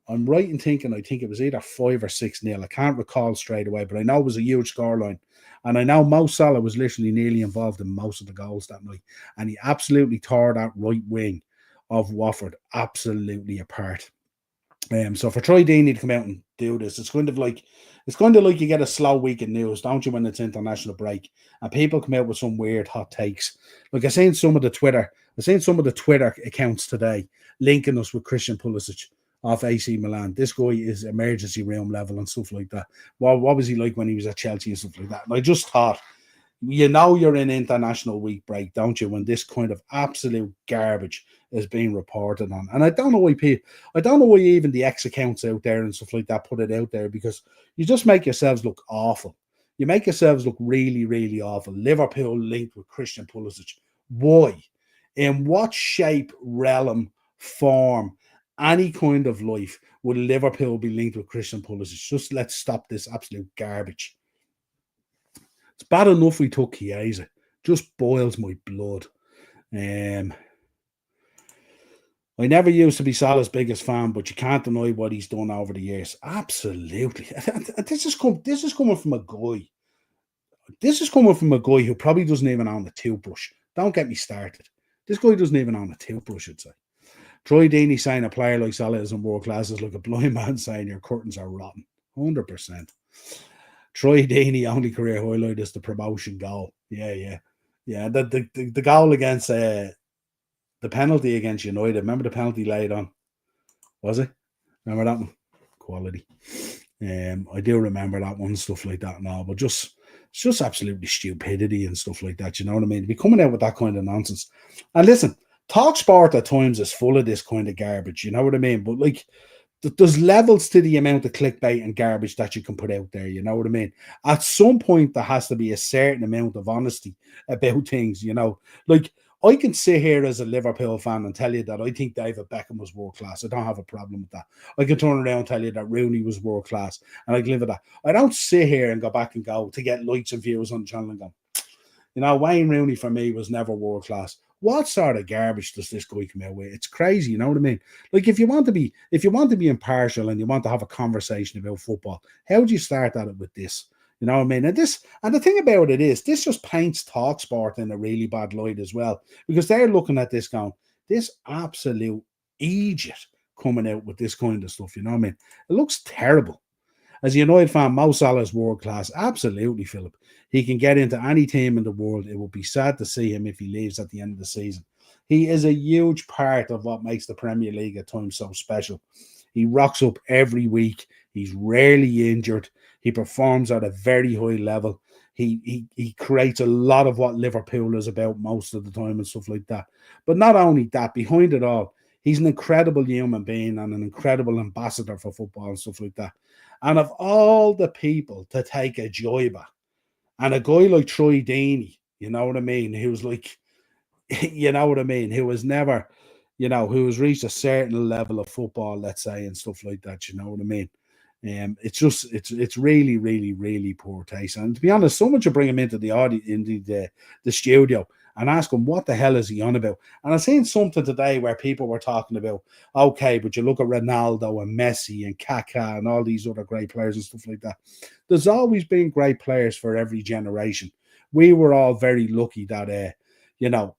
I'm right in thinking, I think it was either 5 or 6-0. I can't recall straight away, but I know it was a huge scoreline. And I know Mo Salah was literally nearly involved in most of the goals that night. And he absolutely tore that right wing of Watford absolutely apart. So for Troy Deeney to come out and do this, it's kind of like you get a slow week in news, don't you, when it's international break, and people come out with some weird hot takes. Like I've seen some of the Twitter accounts today linking us with Christian Pulisic off AC Milan. This guy is emergency room level and stuff like that. What was he like when he was at Chelsea and stuff like that? And I just thought, you know, you're in international week break, don't you, when this kind of absolute garbage is being reported on. And I don't know why even the X accounts out there and stuff like that put it out there, because you just make yourselves look awful. You make yourselves look really, really awful. Liverpool linked with Christian Pulisic. Why? In what shape, realm, form, any kind of life would Liverpool be linked with Christian Pulisic? Just let's stop this absolute garbage. It's bad enough we took Chiesa. Just boils my blood. I never used to be Salah's biggest fan, but you can't deny what he's done over the years. Absolutely. This is coming from a guy. This is coming from a guy who probably doesn't even own a toothbrush. Don't get me started. This guy doesn't even own a toothbrush, I'd say. Troy Deeney saying a player like Salah isn't world class is like a blind man saying your curtains are rotten. 100%. Troy Deeney only career highlight is the promotion goal. Yeah. The goal against the penalty against United. Remember the penalty laid on? Was it? Remember that one? Quality. I do remember that one, stuff like that and all, but it's just absolutely stupidity and stuff like that. You know what I mean? To be coming out with that kind of nonsense. And listen, Talk Sport at times is full of this kind of garbage. You know what I mean? But like, there's levels to the amount of clickbait and garbage that you can put out there. You know what I mean? At some point, there has to be a certain amount of honesty about things. You know, like I can sit here as a Liverpool fan and tell you that I think David Beckham was world class. I don't have a problem with that. I can turn around and tell you that Rooney was world class, and I can live with that. I don't sit here and go back and go to get likes and views on the channel and go, you know, Wayne Rooney for me was never world class. What sort of garbage does this guy come out with? It's crazy, you know what I mean? Like if you want to be impartial and you want to have a conversation about football, how would you start at it with this? You know what I mean? And the thing about it is, this just paints TalkSport in a really bad light as well, because they're looking at this going, this absolute idiot coming out with this kind of stuff. You know what I mean? It looks terrible. As a United fan, Mo Salah is world class. Absolutely, Philip. He can get into any team in the world. It would be sad to see him if he leaves at the end of the season. He is a huge part of what makes the Premier League at times so special. He rocks up every week. He's rarely injured. He performs at a very high level. He creates a lot of what Liverpool is about most of the time and stuff like that. But not only that, behind it all, he's an incredible human being and an incredible ambassador for football and stuff like that. And of all the people to take a joy at, and a guy like Troy Deeney, you know what I mean, who's like, you know what I mean, who has never, you know, who has reached a certain level of football, let's say, and stuff like that, you know what I mean? It's really, really, really poor taste. And to be honest, someone should bring him into the audio, into the studio and ask him what the hell is he on about. And I seen something today where people were talking about, okay, but you look at Ronaldo and Messi and Kaká and all these other great players and stuff like that. There's always been great players for every generation. We were all very lucky that, you know,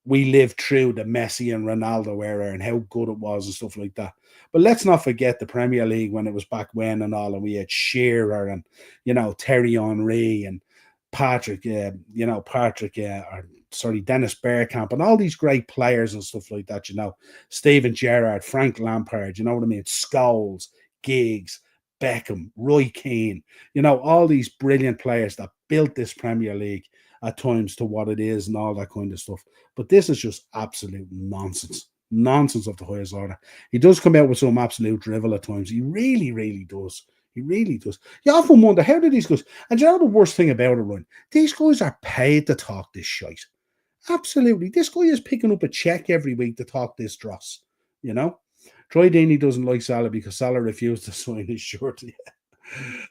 we lived through the Messi and Ronaldo era and how good it was and stuff like that. But let's not forget the Premier League when it was back when and all, and we had Shearer and, you know, Terry Henry and Dennis Bergkamp and all these great players and stuff like that, you know, Steven Gerrard, Frank Lampard, you know what I mean, Scholes, Giggs, Beckham, Roy Keane, you know, all these brilliant players that built this Premier League at times to what it is and all that kind of stuff. But this is just absolute nonsense. Nonsense of the highest order. He does come out with some absolute drivel at times. He really, really does. He really does. You often wonder, how do these guys... And you know the worst thing about it, Ryan? These guys are paid to talk this shite. Absolutely. This guy is picking up a check every week to talk this dross. You know? Troy Deeney doesn't like Salah because Salah refused to sign his shirt.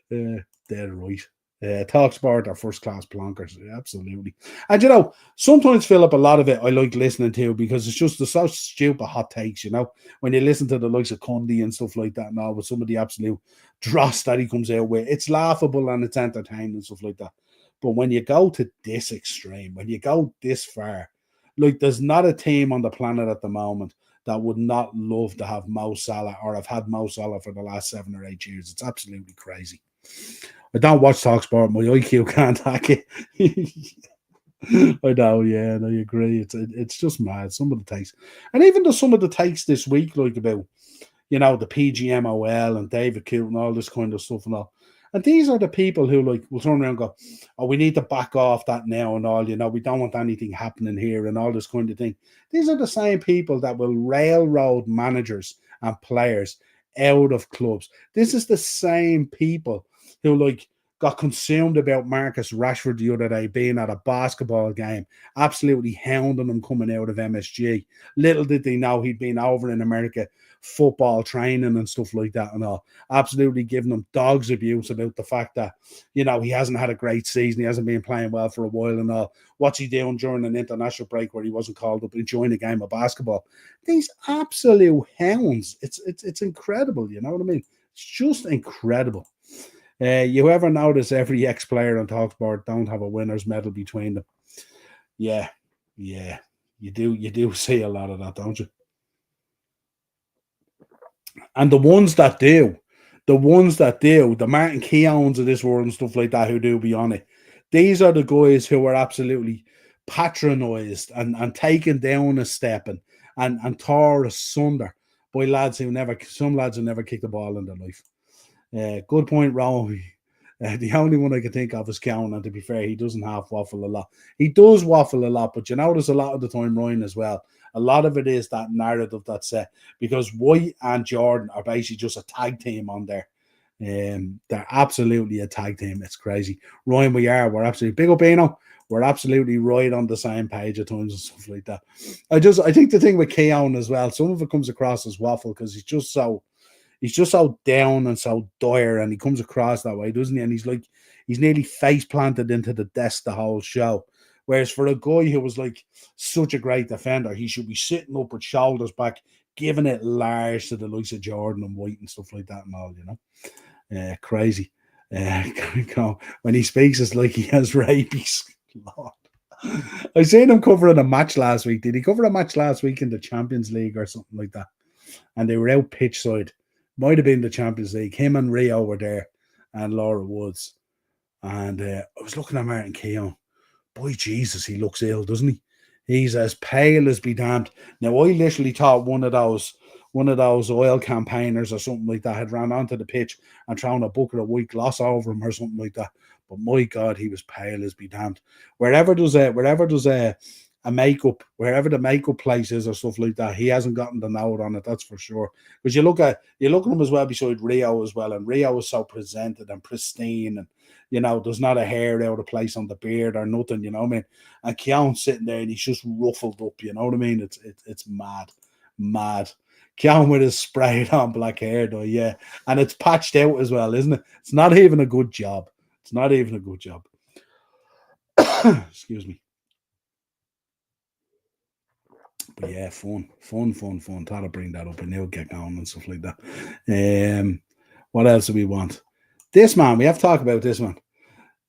They're right. TalkSport are first class plonkers, absolutely. And you know, sometimes, Philip, a lot of it I like listening to because it's just the so stupid hot takes, you know, when you listen to the likes of Cundy and stuff like that and all, with some of the absolute dross that he comes out with. It's laughable and it's entertaining and stuff like that. But when you go to this extreme, when you go this far, like there's not a team on the planet at the moment that would not love to have Mo Salah or have had Mo Salah for the last 7 or 8 years. It's absolutely crazy. I don't watch TalkSport. My IQ can't hack it. I know, yeah, and I agree. It's just mad. Some of the takes, and even some of the takes this week, like about, you know, the PGMOL and David Coote and all this kind of stuff and all. And these are the people who like will turn around and go, "Oh, we need to back off that now and all. You know, we don't want anything happening here and all this kind of thing." These are the same people that will railroad managers and players out of clubs. This is the same people who like got consumed about Marcus Rashford the other day being at a basketball game, absolutely hounding him coming out of MSG. Little did they know he'd been over in America football training and stuff like that and all. Absolutely giving him dog's abuse about the fact that, you know, he hasn't had a great season. He hasn't been playing well for a while and all. What's he doing during an international break where he wasn't called up enjoying a game of basketball? These absolute hounds. It's incredible, you know what I mean? It's just incredible. You ever notice every ex-player on TalkSport don't have a winner's medal between them? Yeah. You do see a lot of that, don't you? And the ones that do, the Martin Keowns of this world and stuff like that, who do be on it, these are the guys who are absolutely patronised and taken down a step and tore asunder by some lads who never kicked the ball in their life. Good point, Rowan. The only one I can think of is Cowan, and to be fair, he doesn't half waffle a lot. He does waffle a lot, but you notice a lot of the time, Ryan, as well. A lot of it is that narrative that's set because White and Jordan are basically just a tag team on there. They're absolutely a tag team. It's crazy. Ryan, we're absolutely big up, Eno. We're absolutely right on the same page at times and stuff like that. I think the thing with Keown as well, some of it comes across as waffle because he's just so down and so dire, and he comes across that way, doesn't he? And he's nearly face planted into the desk the whole show. Whereas for a guy who was like such a great defender, he should be sitting up with shoulders back, giving it large to the likes of Jordan and White and stuff like that and all, crazy. When he speaks, it's like he has rabies. Lord. I seen him covering a match last week. Did he cover a match last week in the Champions League or something like that? And they were out pitch side. Might have been the Champions League. Him and Rio were there, and Laura Woods. And I was looking at Martin Keown. Boy, Jesus, he looks ill, doesn't he? He's as pale as be damned. Now, I literally thought one of those oil campaigners or something like that had ran onto the pitch and thrown a bucket of white gloss over him or something like that. But my God, he was pale as be damned. Wherever there's a makeup, wherever the makeup place is or stuff like that, he hasn't gotten the note on it, that's for sure. Because you look at him as well beside Rio as well, and Rio is so presented and pristine, and there's not a hair out of place on the beard or nothing, you know what I mean? And Keown's sitting there and he's just ruffled up, you know what I mean? It's mad. Keown with his sprayed on black hair though, yeah. And it's patched out as well, isn't it? It's not even a good job. Excuse me. But yeah, fun. Thought I'd bring that up and he'll get going and stuff like that. What else do we want? This man, we have to talk about this one.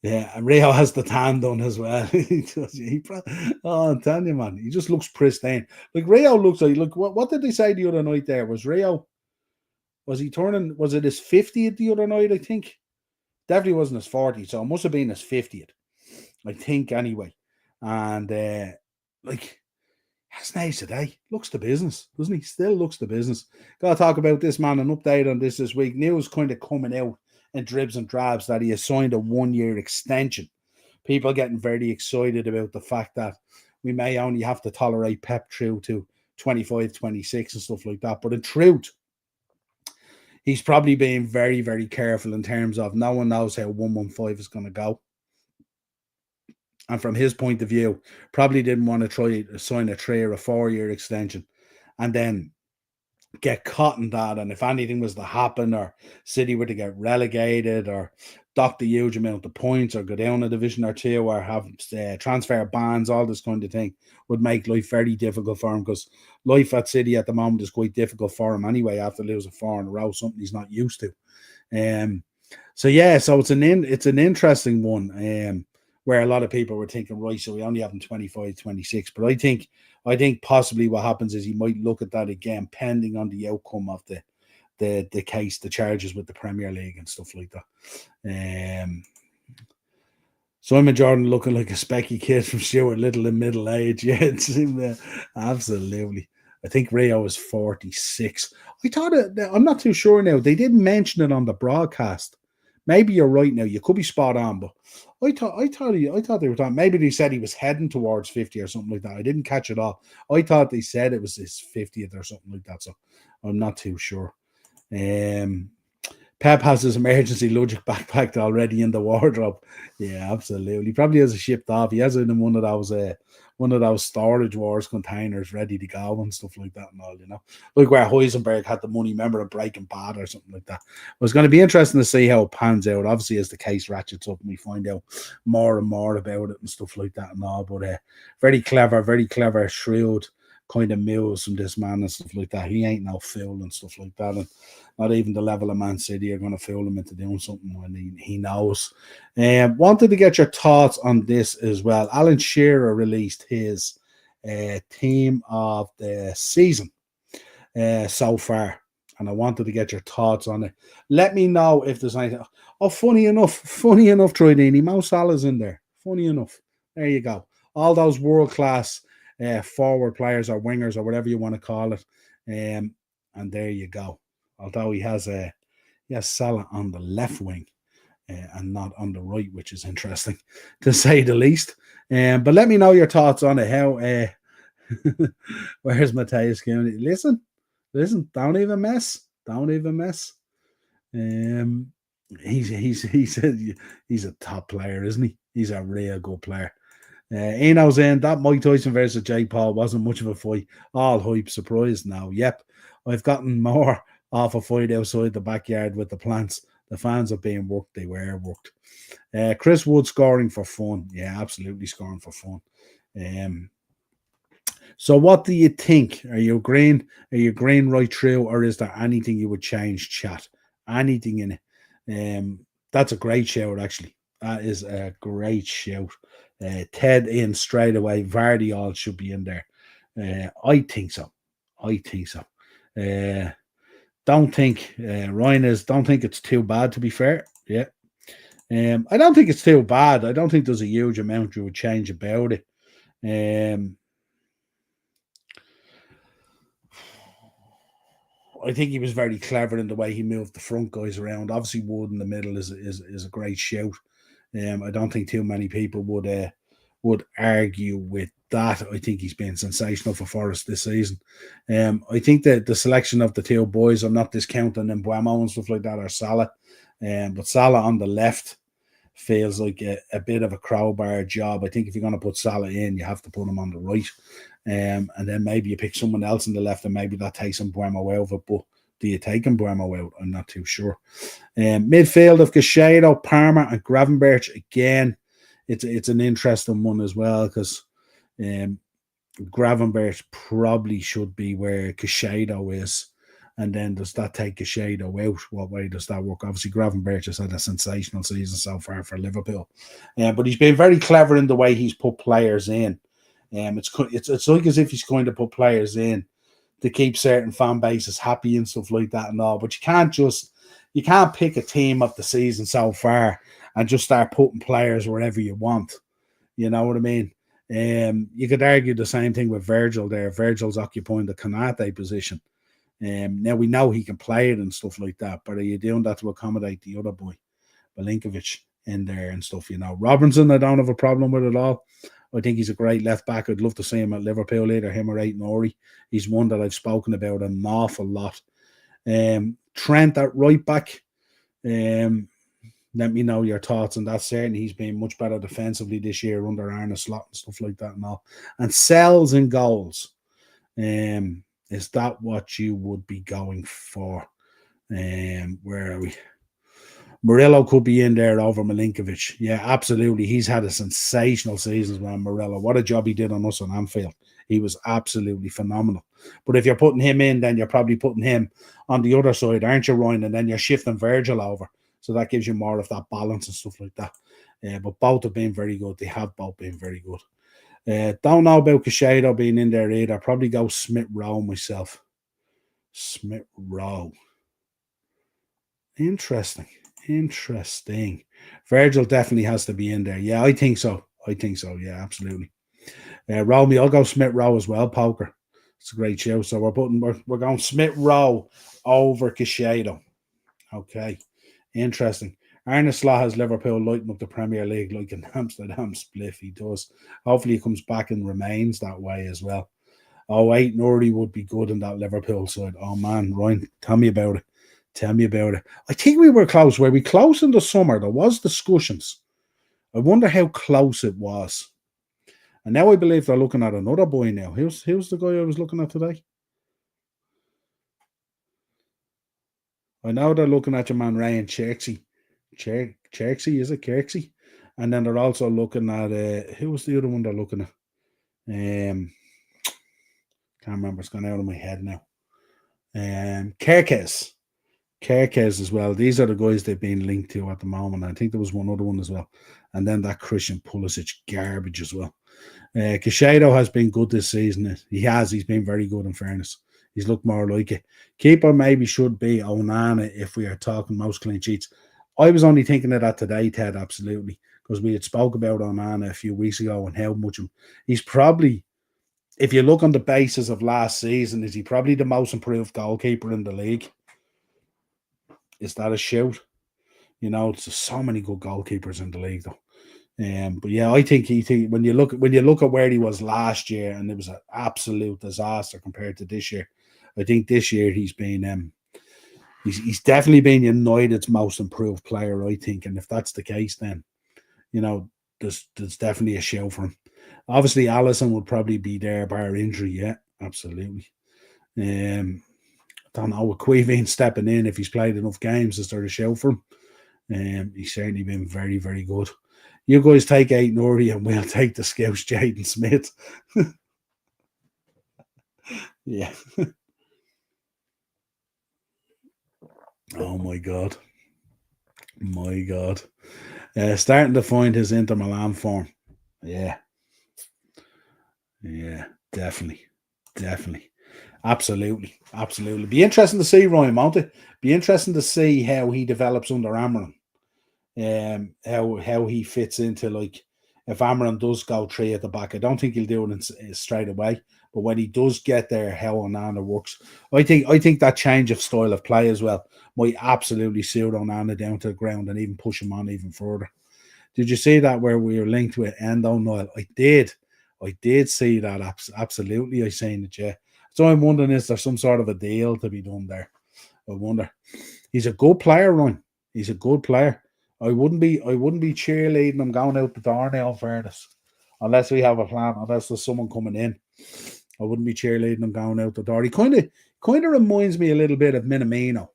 Yeah, and Rio has the tan done as well. I'm telling you, man, he just looks pristine. Like Rio looks like, look, what did they say the other night there? Was it his 50th the other night, I think? Definitely wasn't his 40th, so it must have been his 50th, I think, anyway. And that's nice today. Looks the business, doesn't he? Still looks the business. Got to talk about this, man. An update on this week. News kind of coming out in dribs and drabs that he has signed a 1-year extension. People getting very excited about the fact that we may only have to tolerate Pep through to 25, 26 and stuff like that. But in truth, he's probably being very, very careful in terms of no one knows how 115 is going to go. And from his point of view, probably didn't want to try to sign a 3 or a 4-year extension and then get caught in that. And if anything was to happen, or City were to get relegated or dock the huge amount of points or go down a division or two or have transfer bans, all this kind of thing would make life very difficult for him, because life at City at the moment is quite difficult for him anyway after losing 4 in a row, something he's not used to. So it's an interesting one. Where a lot of people were thinking, right, so we only have him 25, 26. But I think possibly what happens is he might look at that again, pending on the outcome of the case, the charges with the Premier League and stuff like that. Simon Jordan looking like a specky kid from Stuart Little in middle age. Yeah, it's absolutely. I think Rio is 46. I'm not too sure now. They didn't mention it on the broadcast. Maybe you're right now. You could be spot on, but I thought they were talking. Maybe they said he was heading towards 50 or something like that. I didn't catch it all. I thought they said it was his 50th or something like that. So I'm not too sure. Pep has his emergency luggage backpack already in the wardrobe. Yeah, absolutely. He probably has it shipped off. He has it in one of those storage wars containers ready to go and stuff like that and all, Like where Heisenberg had the money, remember, of Breaking Bad or something like that. It was going to be interesting to see how it pans out. Obviously, as the case ratchets up and we find out more and more about it and stuff like that and all. But very clever, shrewd kind of moves from this man and stuff like that. He ain't no fool and stuff like that. And not even the level of Man City are going to fool him into doing something when he knows. Wanted to get your thoughts on this as well. Alan Shearer released his team of the season so far. And I wanted to get your thoughts on it. Let me know if there's anything. Oh, funny enough, Troydini, Mo Salah's in there. Funny enough. There you go. All those world-class forward players or wingers or whatever you want to call it. And there you go. Although he has Salah on the left wing and not on the right, which is interesting to say the least. But let me know your thoughts on it. How where's Matthias Cooney? Listen, don't even mess. He's a top player, isn't he? He's a real good player. Eno's in that Mike Tyson versus Jake Paul wasn't much of a fight. All hype, surprise now. Yep, I've gotten more off a fight outside the backyard with the plants. The fans are being worked. They were worked. Chris Wood scoring for fun. Yeah, absolutely scoring for fun. So what do you think? Are you agreeing right through, or is there anything you would change, chat? Anything in it? That's a great shout, actually. That is a great shout. Ted in straight away. Vardy all should be in there. I think so. Don't think don't think it's too bad, to be fair. Yeah. I don't think it's too bad. I don't think there's a huge amount you would change about it. I think he was very clever in the way he moved the front guys around. Obviously, Wood in the middle is a great shout. I don't think too many people would argue with that. I think he's been sensational for Forest this season. I think that the selection of the two boys, I'm not discounting Mbeumo and stuff like that, or Salah, but Salah on the left feels like a bit of a crowbar job. I think if you're going to put Salah in, you have to put him on the right. And then maybe you pick someone else on the left, and maybe that takes Mbeumo out of it. But do you take Mbeumo out? I'm not too sure. Midfield of Caicedo, Palmer, and Gravenberch. Again, it's an interesting one as well, because Gravenberch probably should be where Caicedo is. And then does that take Caicedo out? What way does that work? Obviously, Gravenberch has had a sensational season so far for Liverpool. But he's been very clever in the way he's put players in. It's like as if he's going to put players in to keep certain fan bases happy and stuff like that and all. But you can't pick a team of the season so far and just start putting players wherever you want. You know what I mean? You could argue the same thing with Virgil there. Virgil's occupying the Konate position. Now we know he can play it and stuff like that, but are you doing that to accommodate the other boy, Milinkovic, in there and stuff? Robinson, I don't have a problem with at all. I think he's a great left back. I'd love to see him at Liverpool, either him or Aït-Nouri. He's one that I've spoken about an awful lot. Trent at right back. Let me know your thoughts on that. Certainly, he's been much better defensively this year under Arne Slot and stuff like that and all. And Sells in goals. Is that what you would be going for? Where are we? Murillo could be in there over Milinkovic. Yeah, absolutely. He's had a sensational season, man, Murillo. What a job he did on us on Anfield. He was absolutely phenomenal. But if you're putting him in, then you're probably putting him on the other side, aren't you, Ryan? And then you're shifting Virgil over. So that gives you more of that balance and stuff like that. But both have been very good. They have both been very good. Don't know about Caicedo being in there either. Probably go Smith Rowe myself. Smith Rowe. Interesting. Virgil definitely has to be in there. Yeah, I think so. Yeah, absolutely. Romy, I'll go Smith Rowe as well. Poker. It's a great show. So we're going Smith Rowe over Caicedo. Okay. Interesting. Arne Slot has Liverpool lighting up the Premier League like an Amsterdam spliff. He does. Hopefully he comes back and remains that way as well. Aït-Nouri would be good in that Liverpool side. Oh man, Ryan, tell me about it. I think we were close. Were we close in the summer? There was discussions. I wonder how close it was. And now I believe they're looking at another boy now. Who's the guy I was looking at today? I know they're looking at your man Ryan Cherksey. Cherksey, is it Cherksey? And then they're also looking at who was the other one they're looking at? Can't remember. It's gone out of my head now. Kerkez. Kerkez as well. These are the guys they've been linked to at the moment. I think there was one other one as well. And then that Christian Pulisic garbage as well. Caicedo has been good this season. He has. He's been very good in fairness. He's looked more like it. Keeper maybe should be Onana if we are talking most clean sheets. I was only thinking of that today, Ted, absolutely. Because we had spoke about Onana a few weeks ago and how much he's probably, if you look on the basis of last season, is he probably the most improved goalkeeper in the league? Is that a shout? You know, there's so many good goalkeepers in the league, though. But yeah, I think when you look at where he was last year, and it was an absolute disaster compared to this year. I think this year he's been he's definitely been United's most improved player, I think. And if that's the case, then you know there's definitely a show for him. Obviously, Allison would probably be there bar injury. Yeah, absolutely. I don't know with Quivine stepping in if he's played enough games. Is there a show for him? He's certainly been very, very good. You guys take 8 Nori and we'll take the Scouts Jaden Smith. Yeah. Oh my God. My God. Starting to find his Inter Milan form. Yeah. Yeah, definitely. Definitely. Absolutely. Absolutely. Be interesting to see, Ryan, won't it? Be interesting to see how he develops under Amorim. How he fits into, like, if Amorim does go 3 at the back. I don't think he'll do it straight away, but when he does get there, how Onana works. I think that change of style of play as well might absolutely suit Onana down to the ground and even push him on even further. Did you see that where we were linked with Endo, Niall? I did see that, absolutely. I seen it, yeah. So I'm wondering, is there some sort of a deal to be done there? I wonder. He's a good player, Ryan. He's a good player. I wouldn't be cheerleading him going out the door now, in fairness. Unless we have a plan, unless there's someone coming in. I wouldn't be cheerleading him going out the door. He kind of reminds me a little bit of Minamino.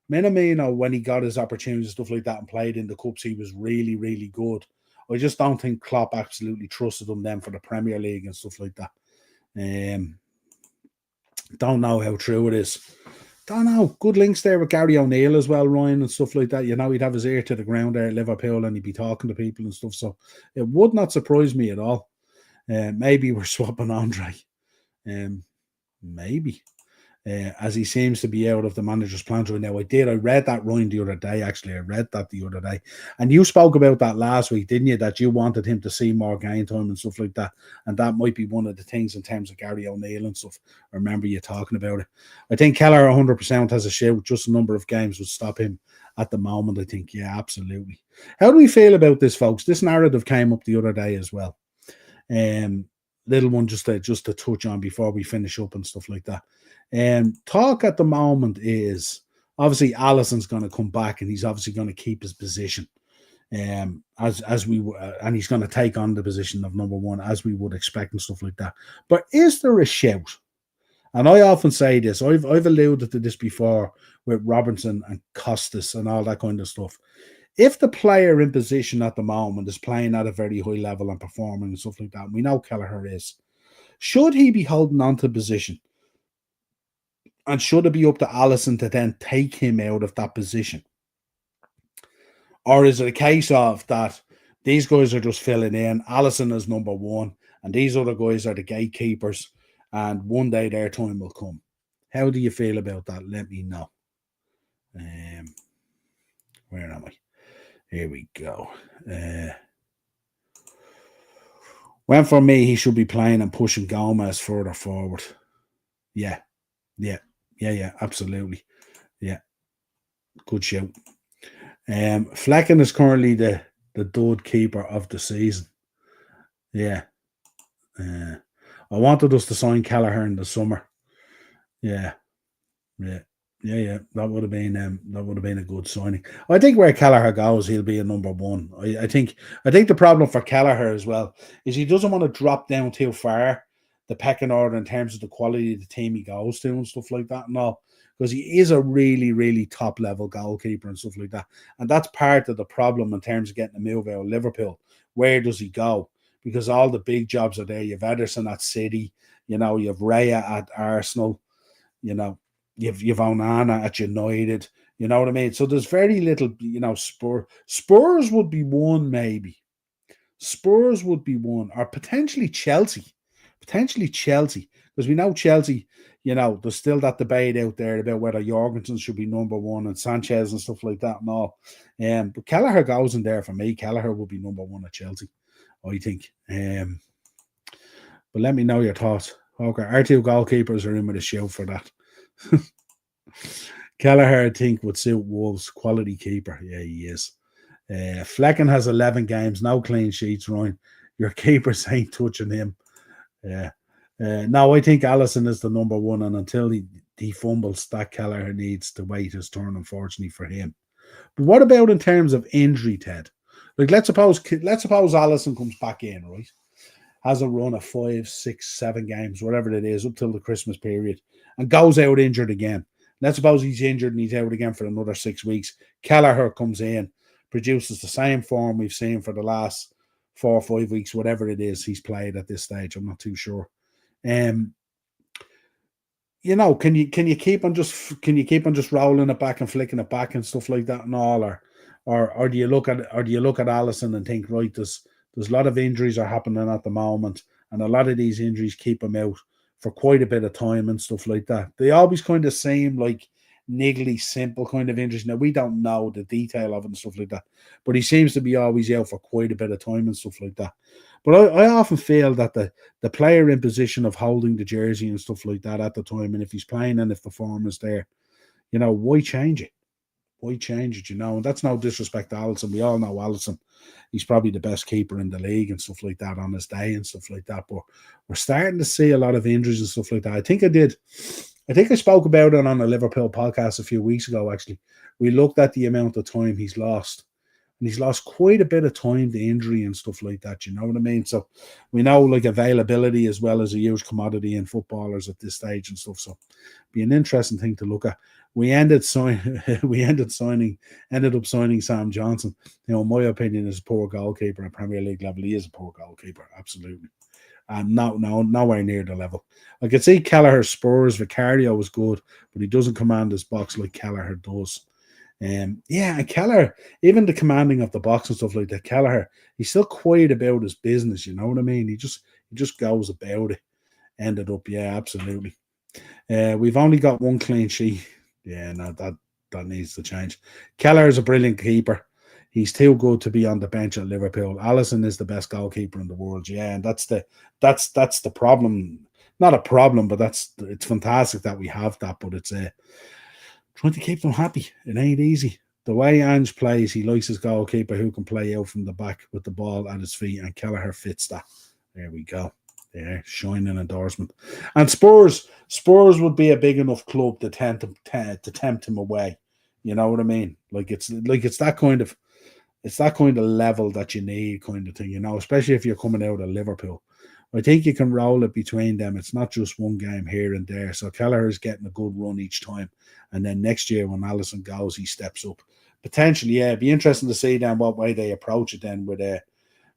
Minamino, when he got his opportunities and stuff like that and played in the cups, he was really, really good. I just don't think Klopp absolutely trusted him then for the Premier League and stuff like that. Don't know how true it is. Don't know. Good links there with Gary O'Neill as well, Ryan, and stuff like that. You know, he'd have his ear to the ground there at Liverpool and he'd be talking to people and stuff. So it would not surprise me at all. Maybe we're swapping Andre. Maybe. As he seems to be out of the manager's plans right now. I read that, Ryan, the other day, actually. I read that the other day. And you spoke about that last week, didn't you? That you wanted him to see more game time and stuff like that. And that might be one of the things in terms of Gary O'Neill and stuff. I remember you talking about it. I think Keller 100% has a shout. Just a number of games would stop him at the moment, I think. Yeah, absolutely. How do we feel about this, folks? This narrative came up the other day as well. Little one just to touch on before we finish up and stuff like that. Talk at the moment is obviously Alisson's going to come back and he's obviously going to keep his position. And he's going to take on the position of number 1 as we would expect and stuff like that. But is there a shout? And I often say this, I've alluded to this before with Robertson and Costas and all that kind of stuff. If the player in position at the moment is playing at a very high level and performing and stuff like that, and we know Kelleher is, should he be holding on to position? And should it be up to Alisson to then take him out of that position? Or is it a case of that these guys are just filling in, Alisson is number 1, and these other guys are the gatekeepers, and one day their time will come? How do you feel about that? Let me know. Where am I? Here we go. When for me, he should be playing and pushing Gomez further forward. Yeah, absolutely. Yeah, good shout. Flecken is currently the dud keeper of the season. Yeah. I wanted us to sign Kelleher in the summer. Yeah. That would have been a good signing. I think where Kelleher goes, he'll be a number 1. I think the problem for Kelleher as well is he doesn't want to drop down too far the pecking order in terms of the quality of the team he goes to and stuff like that and all, because he is a really, really top level goalkeeper and stuff like that. And that's part of the problem in terms of getting a move out of Liverpool. Where does he go? Because all the big jobs are there. You have Ederson at City, you know, you have Raya at Arsenal, you know, you've Onana at United, You know what I mean? So there's very little, Spurs would be one, maybe. Spurs would be one, or potentially Chelsea. Potentially Chelsea. Because we know Chelsea, there's still that debate out there about whether Jorgensen should be number one and Sanchez and stuff like that and all. But Kelleher goes in there for me. Kelleher would be number one at Chelsea, I think. But let me know your thoughts. Okay, our two goalkeepers are in with a shout for that. Kelleher, I think, would suit Wolves. Quality keeper. Yeah, he is. Flecken has 11 games, no clean sheets, Ryan. Your keepers ain't touching him. Yeah. No, I think Alisson is the number one, and until he fumbles, that Kelleher needs to wait his turn, unfortunately, for him. But what about in terms of injury, Ted? Like, let's suppose Alisson comes back in, right? Has a run of 5, 6, 7 games, whatever it is, up till the Christmas period, and goes out injured again. Let's suppose he's injured and he's out again for another 6 weeks. Kelleher comes in, produces the same form we've seen for the last 4 or 5 weeks, whatever it is he's played at this stage. I'm not too sure. Can you keep on just rolling it back and flicking it back and stuff like that and all, or do you look at Alisson and think, right, there's a lot of injuries are happening at the moment, and a lot of these injuries keep him out for quite a bit of time and stuff like that. They always kind of seem like niggly, simple kind of injuries. Now, we don't know the detail of it and stuff like that, but he seems to be always out for quite a bit of time and stuff like that. But I often feel that the player in position of holding the jersey and stuff like that at the time, and if he's playing and if the form is there, why change it? Why change it, And that's no disrespect to Alisson. We all know Alisson. He's probably the best keeper in the league and stuff like that on his day and stuff like that. But we're starting to see a lot of injuries and stuff like that. I think I spoke about it on a Liverpool podcast a few weeks ago, actually. We looked at the amount of time he's lost. And he's lost quite a bit of time to injury and stuff like that, you know what I mean? So we know, like, availability as well as a huge commodity in footballers at this stage and stuff. So be an interesting thing to look at. We ended up signing Sam Johnson. In my opinion, is a poor goalkeeper at Premier League level. He is a poor goalkeeper, absolutely. And nowhere near the level. I could see Kelleher Spurs. Vicario was good, but he doesn't command his box like Kelleher does. And Kelleher, even the commanding of the box and stuff like that, Kelleher, he's still quiet about his business, you know what I mean? He just goes about it. Ended up, absolutely. We've only got one clean sheet. Yeah, no, that needs to change. Kelleher is a brilliant keeper. He's too good to be on the bench at Liverpool. Alisson is the best goalkeeper in the world. Yeah, and that's the problem. Not a problem, but it's fantastic that we have that. But it's trying to keep them happy. It ain't easy. The way Ange plays, he likes his goalkeeper who can play out from the back with the ball at his feet, and Kelleher fits that. There we go. Yeah, shining endorsement. And Spurs would be a big enough club to tempt him away. You know what I mean? It's that kind of level that you need, kind of thing, especially if you're coming out of Liverpool. I think you can roll it between them. It's not just one game here and there. So Kelleher is getting a good run each time. And then next year when Alisson goes, he steps up. Potentially, it'd be interesting to see then what way they approach it then with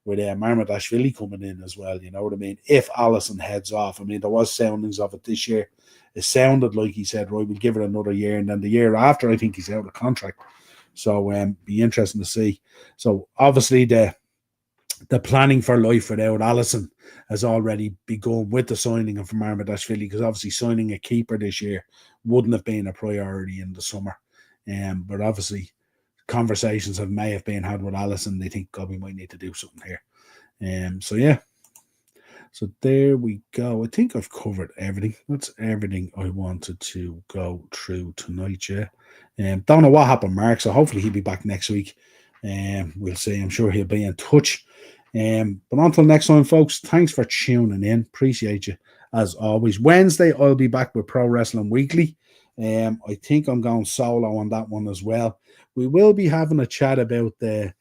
Marmadashvili coming in as well, you know what I mean? If Alisson heads off. I mean, there was soundings of it this year. It sounded like he said, right, we'll give it another year. And then the year after, I think he's out of contract. So be interesting to see. So obviously the planning for life without Alisson has already begun with the signing of Marmadashvili, because obviously signing a keeper this year wouldn't have been a priority in the summer. But obviously conversations may have been had with Alisson. They think, God, we might need to do something here. So there we go. I think I've covered everything. That's everything I wanted to go through tonight, yeah. Don't know what happened, Mark, so hopefully he'll be back next week. We'll see. I'm sure he'll be in touch. But until next time, folks, thanks for tuning in. Appreciate you, as always. Wednesday, I'll be back with Pro Wrestling Weekly. I think I'm going solo on that one as well. We will be having a chat about the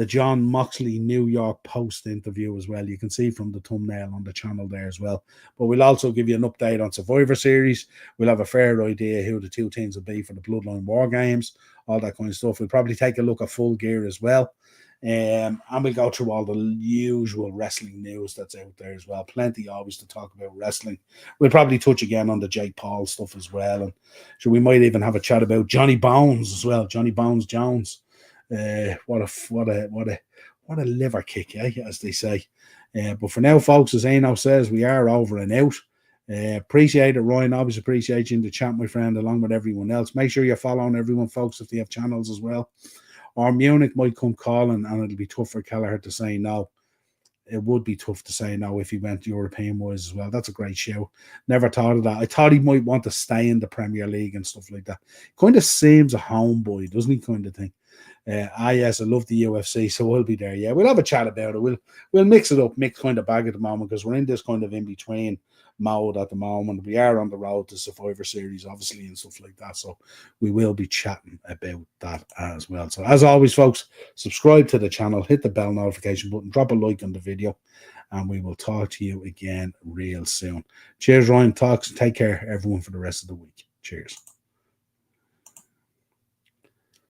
John Moxley New York Post interview as well. You can see from the thumbnail on the channel there as well. But we'll also give you an update on Survivor Series. We'll have a fair idea who the two teams will be for the Bloodline War Games, all that kind of stuff. We'll probably take a look at Full Gear as well. And we'll go through all the usual wrestling news that's out there as well. Plenty always to talk about wrestling. We'll probably touch again on the Jake Paul stuff as well. And so we might even have a chat about Johnny Bones as well. Johnny Bones Jones. What a liver kick, as they say. But for now, folks, as Eno says, we are over and out. Appreciate it, Ryan. Always appreciate you in the chat, my friend, along with everyone else. Make sure you're following everyone, folks, if they have channels as well. Or Munich might come calling, and it'll be tough for Kelleher to say no. It would be tough to say no if he went European-wise as well. That's a great show. Never thought of that. I thought he might want to stay in the Premier League and stuff like that. Kind of seems a homeboy, doesn't he, kind of thing? Yes, I love the UFC, so we'll be there. Yeah, we'll have a chat about it. We'll mix it up, mix kind of bag at the moment, because we're in this kind of in-between mode at the moment. We are on the road to Survivor Series, obviously, and stuff like that. So we will be chatting about that as well. So as always, folks, subscribe to the channel, hit the bell notification button, drop a like on the video, and we will talk to you again real soon. Cheers, Ryan. Talks. Take care, everyone, for the rest of the week. Cheers.